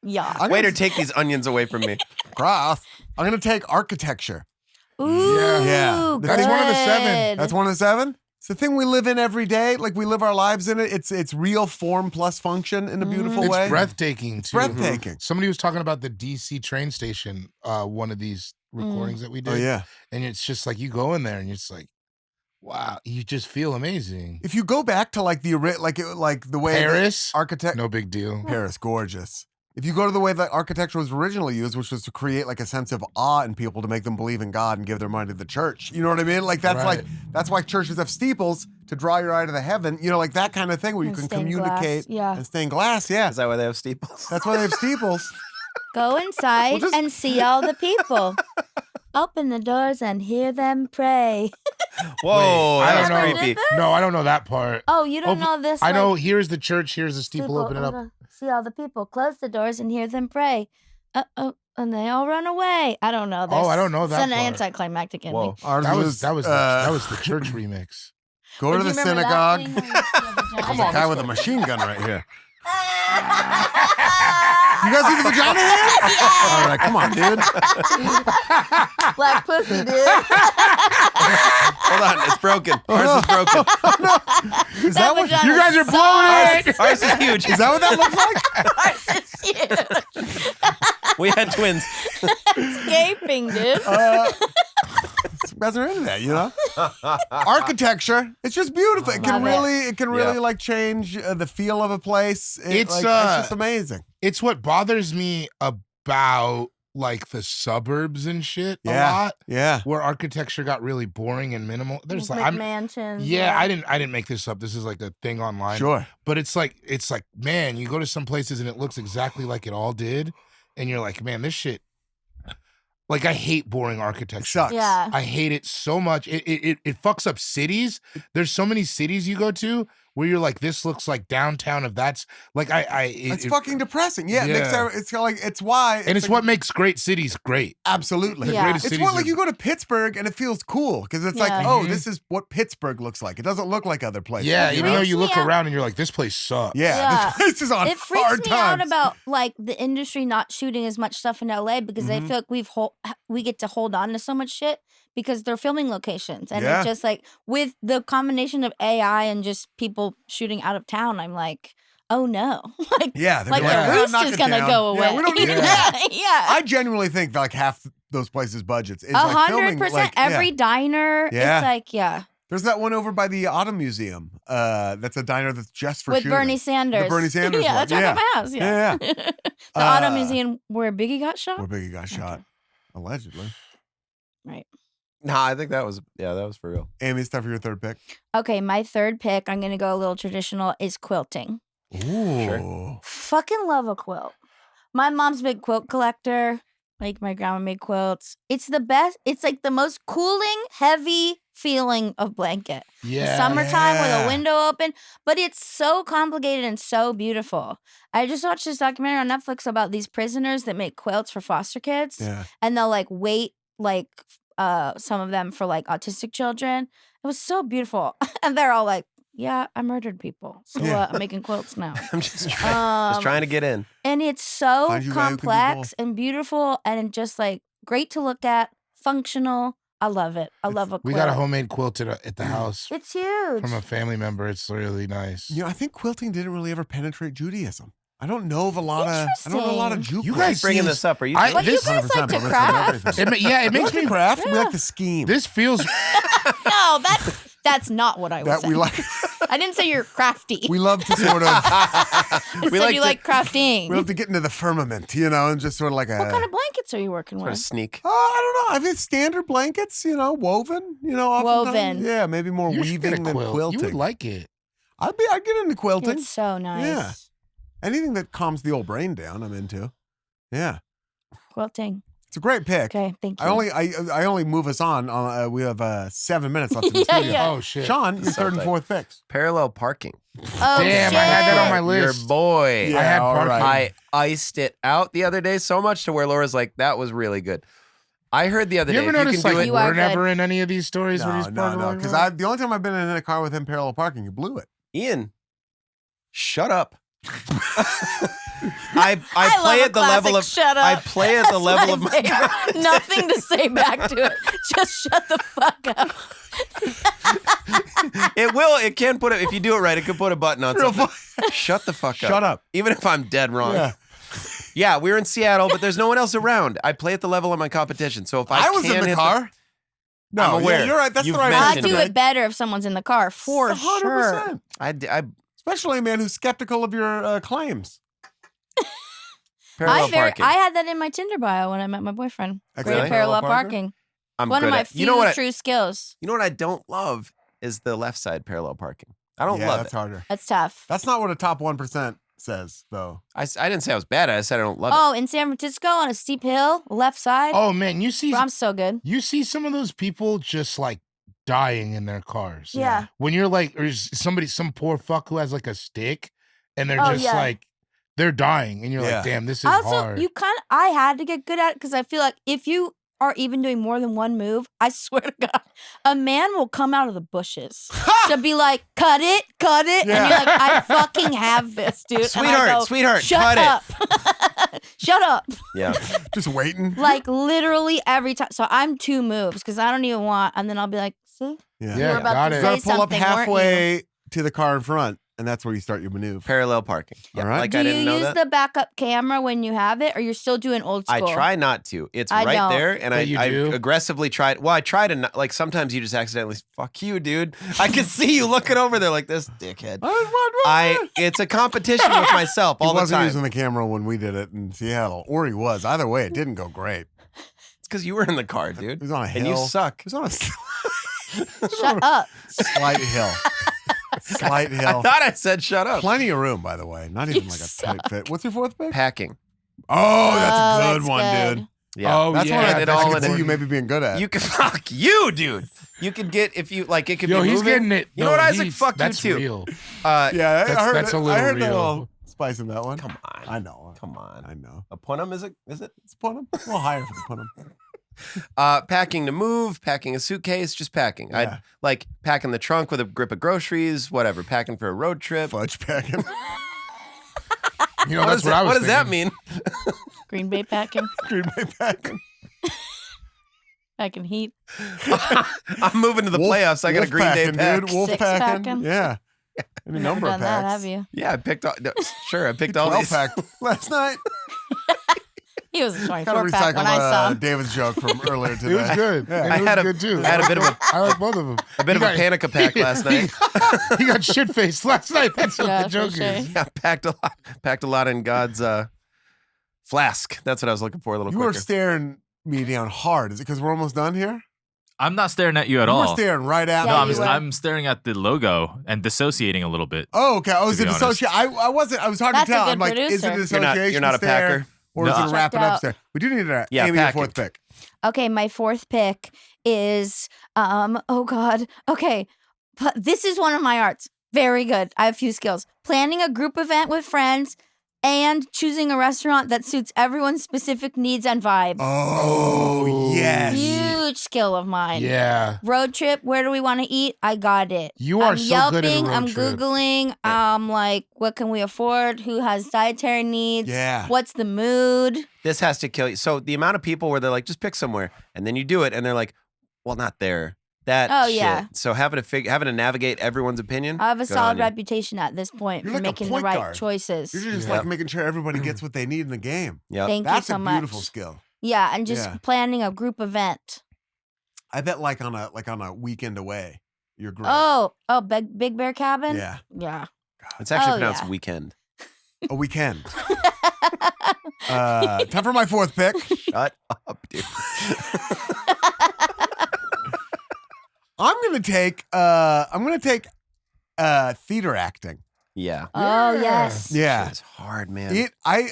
Yeah. I'm Waiter, gonna, take these onions away from me. Gross. I'm going to take architecture. Ooh. Yeah. That's one of the 7. good. That's one of the 7. It's the thing we live in every day. Like we live our lives in it. It's real form plus function in a beautiful It's way. breathtaking too. Breathtaking. Somebody was talking about the DC train station, one of these recordings that we did. Oh yeah. And it's just like you go in there and it's like, wow, you just feel amazing. If you go back to like the way that Paris, architect no big deal. Paris, gorgeous. If you go to the way that architecture was originally used, which was to create like a sense of awe in people to make them believe in God and give their money to the church. You know what I mean? Like Right. that's why churches have steeples to draw your eye to the heaven. You know, like that kind of thing where you And can stained communicate glass, yeah. and stained glass. Yeah. Is that why they have steeples? That's why they have steeples. Go inside just- and see all the people. Open the doors and hear them pray. Whoa, Wait, I that don't was know. creepy. No, I don't know that part. Oh, you don't Open- know this? I know like, here's the church, here's the steeple, people, open it up. See all the people. Close the doors and hear them pray. And they all run away. I don't know. Oh, I don't know that It's an part. anticlimactic ending. Whoa. Ours That was the church remix. Go to But do the you remember synagogue. that thing where you see a vagina? There's a guy with a machine gun right here. You guys see the vagina here? All right, come on, dude. Black pussy, dude. Hold on, it's broken. Ours is broken. Is that what? vagina You guys are blowing it! Ours is huge. Is that what that looks like? It's huge. We had twins. Escaping, dude. You guys are into that, you know? Architecture, it's just beautiful. It can Love really, Yeah. like change the feel of a place. It's, it's just amazing. It's what bothers me about like the suburbs and shit a lot, Yeah. where architecture got really boring and minimal. There's like, mansions. I didn't make this up. This is like a thing online. Sure. But it's like, man, you go to some places and it looks exactly like it all did. And you're like, man, this shit, like I hate boring architecture. Sucks. Yeah. I hate it so much. It fucks up cities. There's so many cities you go to where you're like, this looks like downtown of that's like It's fucking depressing. Yeah. Yeah. It's why. and it's what makes great cities great. Absolutely. The Yeah. greatest It's cities what, like are- you go to Pittsburgh and it feels cool because it's like, Yeah. oh, Mhm. this is what Pittsburgh looks like. It doesn't look like other places. Yeah, It even though freaks you me look out. around and you're like, this place sucks. Yeah. Yeah. This place is on It freaks hard me times. out about like the industry not shooting as much stuff in LA because I Mhm. feel like we get to hold on to so much shit because they're filming locations. And Yeah. it's just like with the combination of AI and just people shooting out of town, I'm like, oh no. like Yeah, they're like like, the "Yeah, roost knock is it going to down." go away. Yeah, we don't need yeah. I genuinely think like half those places' budgets is like filming. 100%. Like, Every diner, Yeah. it's like, yeah. There's that one over by the Auto Museum. That's a diner that's just for With shooting. Bernie Sanders. The Bernie Sanders yeah, one. that's right by my house. Yeah. Yeah. the Auto Museum where Biggie got shot? Where Biggie got shot, allegedly. Right. Nah, I think that was for real. Amy, it's time for your third pick. Okay, my third pick, I'm going to go a little traditional, is quilting. Ooh. Fucking love a quilt. My mom's a big quilt collector. Like my grandma made quilts. It's the best. It's like the most cooling, heavy feeling of blanket. Yeah. Summertime with Yeah. a window open, but it's so complicated and so beautiful. I just watched this documentary on Netflix about these prisoners that make quilts for foster kids, Yeah. and they'll like wait like some of them for like autistic children. It was so beautiful, and they're all like, "Yeah, I murdered people, so Yeah. I'm making quilts now." I'm just trying to get in. And it's so Find you a guy who can do complex both. and beautiful and just like great to look at, functional. I love it. I love a quilt. We got a homemade quilt at the house It's huge. from a family member. It's really nice. You know, I think quilting didn't really ever penetrate Judaism. I don't know of a lot of Jew You quilts. guys Bringing seem- this up, are you? I- But you this- guys like 100%, to but listen, craft. everything. It makes We me. craft. We Yeah. like to scheme. This feels. No, that's not what I was that saying. we like. I didn't say you're crafty. We love to sort of. I we said like you to- like crafting. We love to get into the firmament, and just sort of like a. What kind of blankets are you working Sort of with? sneak. Oh, I don't know. I mean, standard blankets, woven. Oftentimes. Woven. Yeah, maybe more You should get weaving a than quilt. quilting. You would like it. I'd get into quilting. It's so nice. Yeah. Anything that calms the old brain down, I'm into. Yeah, Quilting. it's a great pick. Okay, thank you. I only move us on. We have 7 minutes left in the Yeah, studio. yeah. Oh shit. Sean, your third and Something. fourth picks. Parallel parking. Oh, Damn, shit. I had that on my Your list. boy. Yeah, I had all parking. right. I iced it out the other day so much to where Laura's like, that was really good. I heard the other You day, ever if you notice can do like it, You are we're never good. in any of these stories where he's parking like Because that? the only time I've been in a car with him parallel parking, you blew it. Ian, shut up. I I play love at the level of shut up. I play at the level of my favorite. Nothing to say back to it. Just shut the fuck up. it can put it if you do it right, it can put a button on Real something. Shut the fuck up. Shut up. Even if I'm dead wrong. Yeah. Yeah, we're in Seattle, but there's no one else around. I play at the level of my competition. So if I was can in the hit car. No, I'm aware. Yeah, you're right. That's You've the right mentioned I answer. do it better if someone's in the car, for sure. 100%. I Especially a man who's skeptical of your claims. parallel parking. I had that in my Tinder bio when I met my boyfriend. Great Really? at parallel Parallel parker? parking. I'm One of good my at, few you know what true skills. you know what I don't love is the left side parallel parking. I don't Yeah, love that's it. harder. That's tough. That's not what a top 1% says, though. I didn't say I was bad at it. I said I don't love Oh, in San Francisco on a steep hill, left side. Oh man, you see Bro, I'm so good. some of those people just like dying in their cars. Yeah. When you're like, or some poor fuck who has like a stick, and they're Oh, just yeah. like, they're dying, and you're Yeah. like, damn, this is Also, hard. I had to get good at it because I feel like if you are even doing more than one move, I swear to God, a man will come out of the bushes to be like, cut it. And you're like, I fucking have this, dude. And I go, Sweetheart, Shut cut up. Shut up. it. Yeah. Just waiting. Like literally every time. So I'm 2 moves because I don't even want, and then I'll be like, see? Yeah. Yeah, We're about got to it. You say gotta pull up something, weren't you? halfway to the car in front, and that's where you start your maneuver. Parallel parking. Yeah. All right. Like Do I you didn't know use that. the backup camera when you have it, or you're still doing old I school? try not to. It's I right don't. there, and But you I do? aggressively tried. Well, I try to not, like sometimes you just accidentally fuck you, dude. I can see you looking over there like this dickhead. It's a competition with myself He all the wasn't time. using the camera when we did it in Seattle, or he was. Either way, it didn't go great. It's because you were in the car, dude. It was on a hill. And you suck. It was on a Shut up. slight hill. Slight I hill. thought I said shut up. Plenty of room, by the way. Not even You like a suck. tight fit. What's your fourth pick? Packing. Oh, that's a Oh, good that's one, good. dude. Yeah. Oh, That's yeah, one I Get it I all could in see you it. maybe being good at. You can fuck you, dude. You could get if you like it could Yo, be he's moving. getting it. You know No, what, Isaac? he's- Fuck you that's too. Real. Yeah, I heard that's a I little heard real. a little spice in that one. Come on. I know. Come on. I know. A punum is it? Is it? It's put 'em. We'll hire for the put 'em. Packing to move, packing a suitcase, just packing. Yeah. I'd like packing the trunk with a grip of groceries, whatever. Packing for a road trip. Fudge packing. You know, that's what I was What does that thinking. mean? Green Bay packing. Green Bay packing. Packing heat. I'm moving to the playoffs. I got a Green Day pack. dude. Wolf Six-packing? packing. Yeah. Any Never number of done that, packs. have you? Yeah, I picked all. No, sure, I picked all 12 these. pack last night. He was a Kind of 24 pack when I saw him. David's joke from earlier today. It was good. Yeah. And I it was had a- good too. I had a bit of a- I like both of them. A bit of a Panica pack last night. He got shit faced last night. That's what Yeah, the joke for sure. is. Yeah, packed a lot in God's flask. That's what I was looking for. A little You quicker. were staring me down hard. Is it because we're almost done here? I'm not staring at you at You were all. staring right at Yeah, No, me. you were. I'm staring at the logo and dissociating a little bit. Oh, okay. Oh, is To it be honest. associate? I wasn't. I was hard That's to a tell. good I'm like, is it an producer. association You're not a stare, packer? or is No. it a wrap it Checked up out. stare? We do need to Yeah, give me a pack fourth it. pick. Okay, my fourth pick is oh god. Okay. This is one of my arts. Very good. I have a few skills. Planning a group event with friends and choosing a restaurant that suits everyone's specific needs and vibe. Oh, yes. Huge skill of mine. Yeah. Road trip, where do we want to eat? I got it. You are I'm so Yelping, good at a road I'm trip. Googling, like, what can we afford? Who has dietary needs? Yeah. What's the mood? This has to kill you. So the amount of people where they're like, just pick somewhere, and then you do it, and they're like, well, not there. That Oh, shit. yeah. So having to navigate everyone's opinion. I have a good solid on you. reputation at this point You're for like a making the point right guard. choices. You're just Yeah. like making sure everybody gets what they need in the game. Yep. Thank That's you so a much. beautiful skill. Yeah, and just Yeah. planning a group event. I bet like on a weekend away, you're great. Oh, Big Bear Cabin? Yeah. Yeah. It's actually Oh, pronounced yeah. weekend. A weekend. Time for my fourth pick. Shut up, dude. I'm gonna take theater acting. Yeah. Oh, yes. Yeah. It's hard, man. I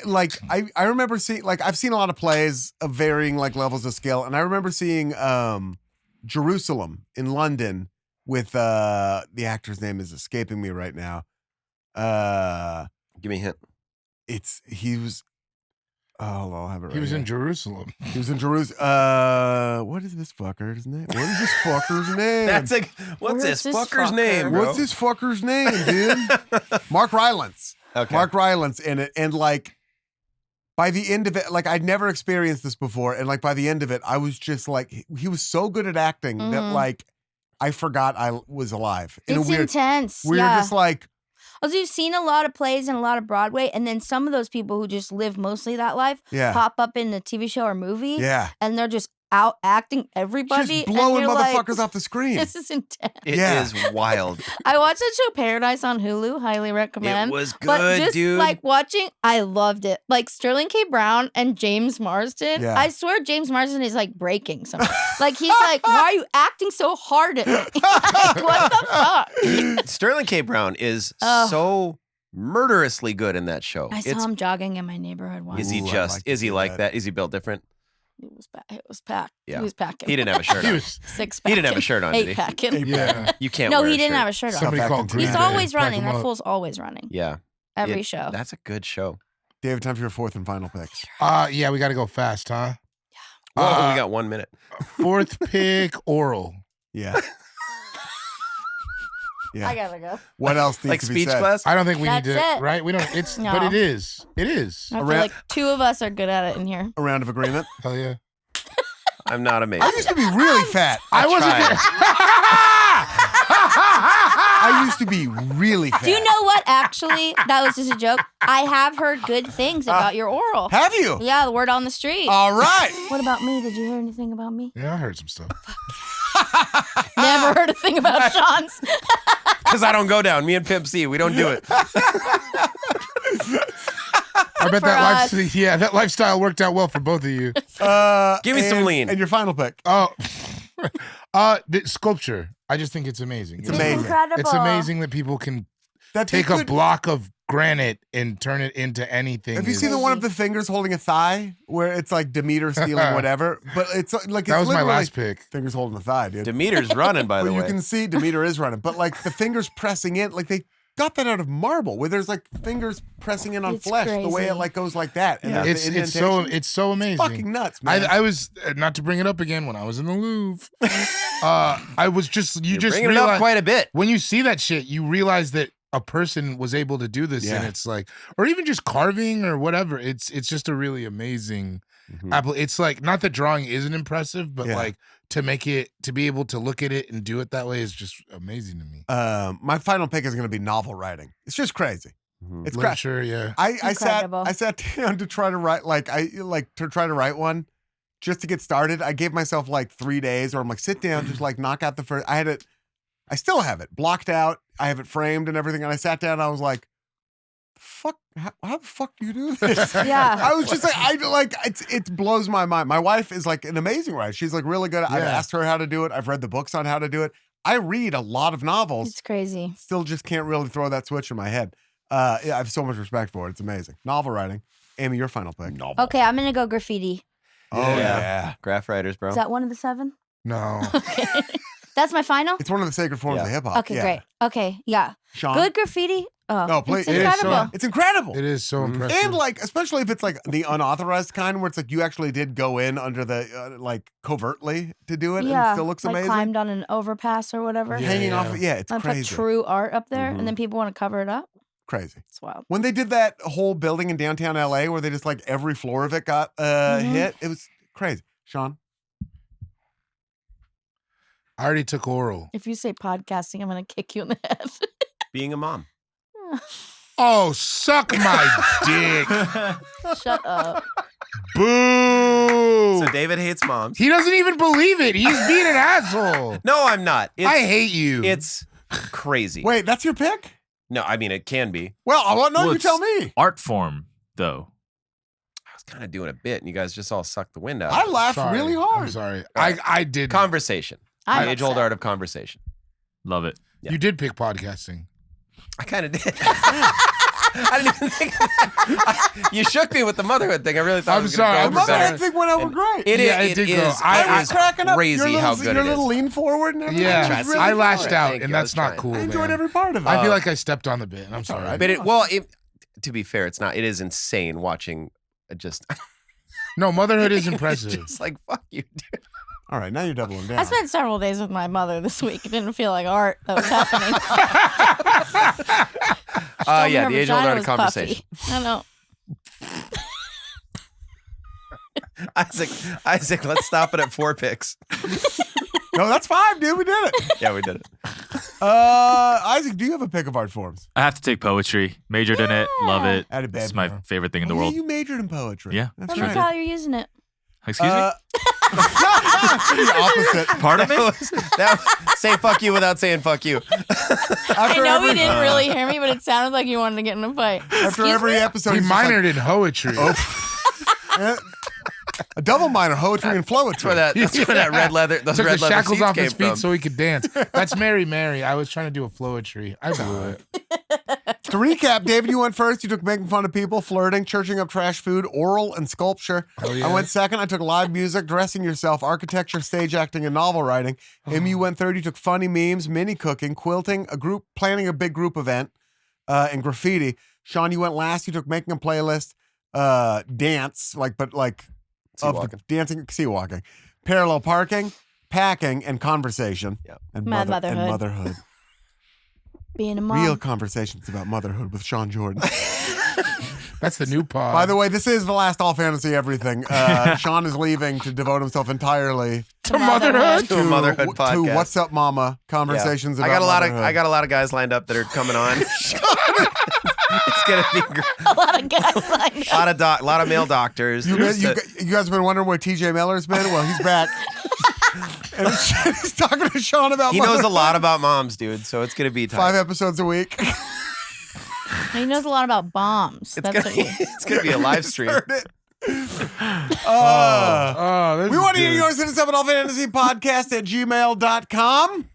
remember seeing, like, I've seen a lot of plays of varying like levels of skill, and I remember seeing Jerusalem in London with the actor's name is escaping me right now. Give me a hint. I'll have it right. He was in here. Jerusalem. He was in Jerusalem. What is this fucker's name? What is this fucker's name? That's like, what's Where's this this fucker's fucker? name, bro? What's this fucker's name, dude? Mark Rylance. Okay. Mark Rylance in it, and like by the end of it, like I'd never experienced this before, and like by the end of it, I was just like, he was so good at acting that Mhm. like I forgot I was alive in It's a weird. intense. We were yeah. just like, Also, you've seen a lot of plays and a lot of Broadway, and then some of those people who just live mostly that life yeah, pop up in a TV show or movie, yeah, and they're just out acting everybody. just blowing and you're motherfuckers like, off the screen. This is intense. It Yeah. is wild. I watched that show Paradise on Hulu. Highly recommend. It was good, But just dude. like watching, I loved it. Like Sterling K. Brown and James Marsden. Yeah. I swear James Marsden is like breaking something. Like he's like, why are you acting so hard at me? Like, what the fuck? Sterling K. Brown is Oh. so murderously good in that show. I saw him jogging in my neighborhood once. Is he Ooh, I'd just? like to Is he see like that. that? Is he built different? It was packed. Yeah. He was packing. He didn't have a shirt He on. was, Six He packing. didn't have a shirt on, did he? Eight packing. yeah. You can't. No, wear he a didn't shirt. have a shirt on. Somebody Back called into Green He's Day. Day. always Pack running. him That up. fool's always running. Yeah. Every It- show. That's a good show. David, time for your fourth and final pick. Yeah, we got to go fast, huh? Whoa, we got 1 minute. Fourth pick, oral. Yeah, yeah. I gotta go. What else needs Like to be speech said? class? I don't think we That's need to, it. right? We don't, it's, No. but it is. It is. I feel Around- like two of us are good at it in here. A round of agreement. Hell yeah. I'm not amazing. I used to be really fat. I wasn't. I used to be really fat. Do you know what? Actually, that was just a joke. I have heard good things about your oral. Have you? Yeah, the word on the street. All right. What about me? Did you hear anything about me? Yeah, I heard some stuff. Never heard a thing about Sean's. Because I don't go down. Me and Pimp C, we don't do it. I bet For that us. that lifestyle worked out well for both of you. Give me some lean. And your final pick. Oh, the sculpture. I just think it's amazing. It's amazing. Incredible. It's amazing that people can That they take a could- block of granite and turn it into anything. Have you is- seen the one of the fingers holding a thigh where it's like Demeter stealing whatever? But it's like That it's was my literally last pick. fingers holding a thigh, dude. Demeter's running, by the But you way. can see Demeter is running, but like the fingers pressing in, like they got that out of marble, where there's like fingers pressing in on It's flesh, the way it crazy. like goes like that. And Yeah. there's the It's so indentation. amazing. fucking nuts, man. I was not to bring it up again when I was in the Louvre. I was just You're just bringing it up realize quite a bit. when you see that shit, you realize that a person was able to do this, and Yeah. it's like, or even just carving or whatever. It's just a really amazing. Mhm. It's like not that drawing isn't impressive, but Yeah. like to be able to look at it and do it that way is just amazing to me. My final pick is going to be novel writing. It's just crazy. Mhm. It's crazy. Literature, yeah. I Incredible. sat down to try to write to try to write one just to get started. I gave myself like 3 days where I'm like, sit down, just like knock out the first. I still have it blocked out. I have it framed and everything. And I sat down and I was like, fuck, how the fuck do you do this? Yeah. I was just like, it blows my mind. My wife is like an amazing writer. She's like really good. I've asked her how to do it. I've read the books on how to do it. I read a lot of novels. It's crazy. Still just can't really throw that switch in my head. I have so much respect for it. It's amazing. Novel writing. Amy, your final pick. Novel. Okay, I'm gonna go graffiti. Oh, yeah. Graph writers, bro. Is that one of the 7? No. Okay. That's my final? It's one of the sacred forms of hip hop. Okay, great. Okay, yeah. Sean? Good graffiti. Oh, No, please. it's incredible. It's incredible. It is so impressive. And like, especially if it's like the unauthorized kind where it's like you actually did go in under the, like covertly to do it and it still looks like amazing. climbed on an overpass or whatever. Yeah. Hanging off. Yeah, it's And put crazy. true art up there, Mhm. and then people want to cover it up. Crazy. It's wild. When they did that whole building in downtown LA where they just like every floor of it got hit, it was crazy. Sean? I already took oral. If you say podcasting, I'm gonna kick you in the head. Being a mom. Oh, suck my dick. Shut up. Boo. So David hates moms. He doesn't even believe it. He's being an asshole. No, I'm not. I hate you. It's crazy. Wait, that's your pick? No, I mean, it can be. Well, I want to know. Well, You tell me. Art form, though. I was kind of doing a bit, and you guys just all sucked the wind out. I laughed Sorry. really I'm hard. sorry. Right. I did. Conversation. I'm The age-old upset. art of conversation. Love it. Yeah. You did pick podcasting. I kind of did. I didn't even think of that. You shook me with the motherhood thing. I really thought I'm it was sorry, going I'm to go The over motherhead better. thing went over And great. it did go. I was cracking up. crazy Your how little, good your it little is. lean forward and everything. Yeah, It was really I fun. lashed out, Thank and you. I that's was not trying. cool. I enjoyed man. every part of it. I feel like I stepped on the bit, and I'm sorry. right. But to be fair, it's not. It is insane watching just No, motherhood is impressive. just like fuck you, dude. All right, now you're doubling down. I spent several days with my mother this week. It didn't feel like art that was happening. Told me Yeah, her the age-old vagina art of was conversation. puffy. I know. Isaac, let's stop it at 4 picks. No, that's 5, dude. We did it. Yeah, we did it. Isaac, do you have a pick of art forms? I have to take poetry. Majored in it. Love it. Atta bad, It's my bro. favorite thing in the Oh, yeah, world. you majored in poetry. Yeah, That's Well, sure look did. how you're using it. Excuse me? the opposite. Pardon me? Say fuck you without saying fuck you. I know he didn't really hear me, but it sounded like you wanted to get in a fight. After Excuse every me? episode, He he's just minored in poetry. like, a double minor, poetry and That's where flowetry. that red leather, those Took red the leather shackles seats off came his feet from. so he could dance. That's Mary Mary. I was trying to do a flowetry. I blew it. To recap, David, you went first. You took making fun of people, flirting, churching up trash food, oral, and sculpture. Oh, yeah. I went second. I took live music, dressing yourself, architecture, stage acting, and novel writing. Amy, you went third. You took funny memes, mini cooking, quilting, planning a big group event, and graffiti. Sean, you went last. You took making a playlist, dance, Sea walking. dancing, sea walking, parallel parking, packing, and conversation. Yep. And Motherhood. And motherhood. Being a mom. Real conversations about motherhood with Sean Jordan. That's the new pod. By the way, this is the last All Fantasy Everything. Sean is leaving to devote himself entirely to motherhood. To a motherhood to podcast. What's Up Mama conversations Yeah. about I motherhood. got a lot of guys lined up that are coming on. It's gonna be great. A lot of guys like A lot of male doctors. You guys have been wondering where TJ Miller's been? Well, he's back. And he's talking to Sean about He knows a motherhood. lot about moms, dude. So it's gonna be tight. 5 episodes a week. He knows a lot about bombs. That's what he It's gonna be a live stream. Heard it. Oh, We want to hear yours. Hit us up at allfantasypodcast@gmail.com.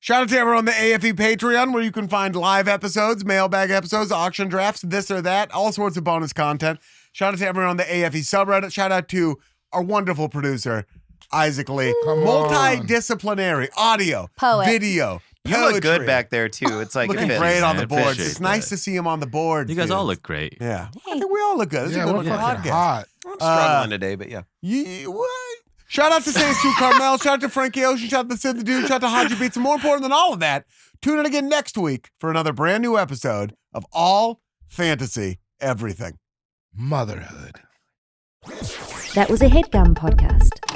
Shout out to everyone on the AFE Patreon, where you can find live episodes, mailbag episodes, auction drafts, this or that, all sorts of bonus content. Shout out to everyone on the AFE subreddit. Shout out to our wonderful producer, Isaac Lee. Come on. Multidisciplinary, audio, Poet. video, You poetry. look good back there too. It's like Looking it fits. great on the I boards. appreciate It's nice that. to see him on the board. You guys all look great. Yeah. I think we all look good. This Yeah, is a we're good fucking podcast. hot. I'm struggling today, but yeah. What? Shout out to Saint Sue Carmel. Shout out to Frankie Ocean. Shout out to Sid the Dude. Shout out to Haji Beats. And more important than all of that, tune in again next week for another brand new episode of All Fantasy Everything. Motherhood. That was a Headgum podcast.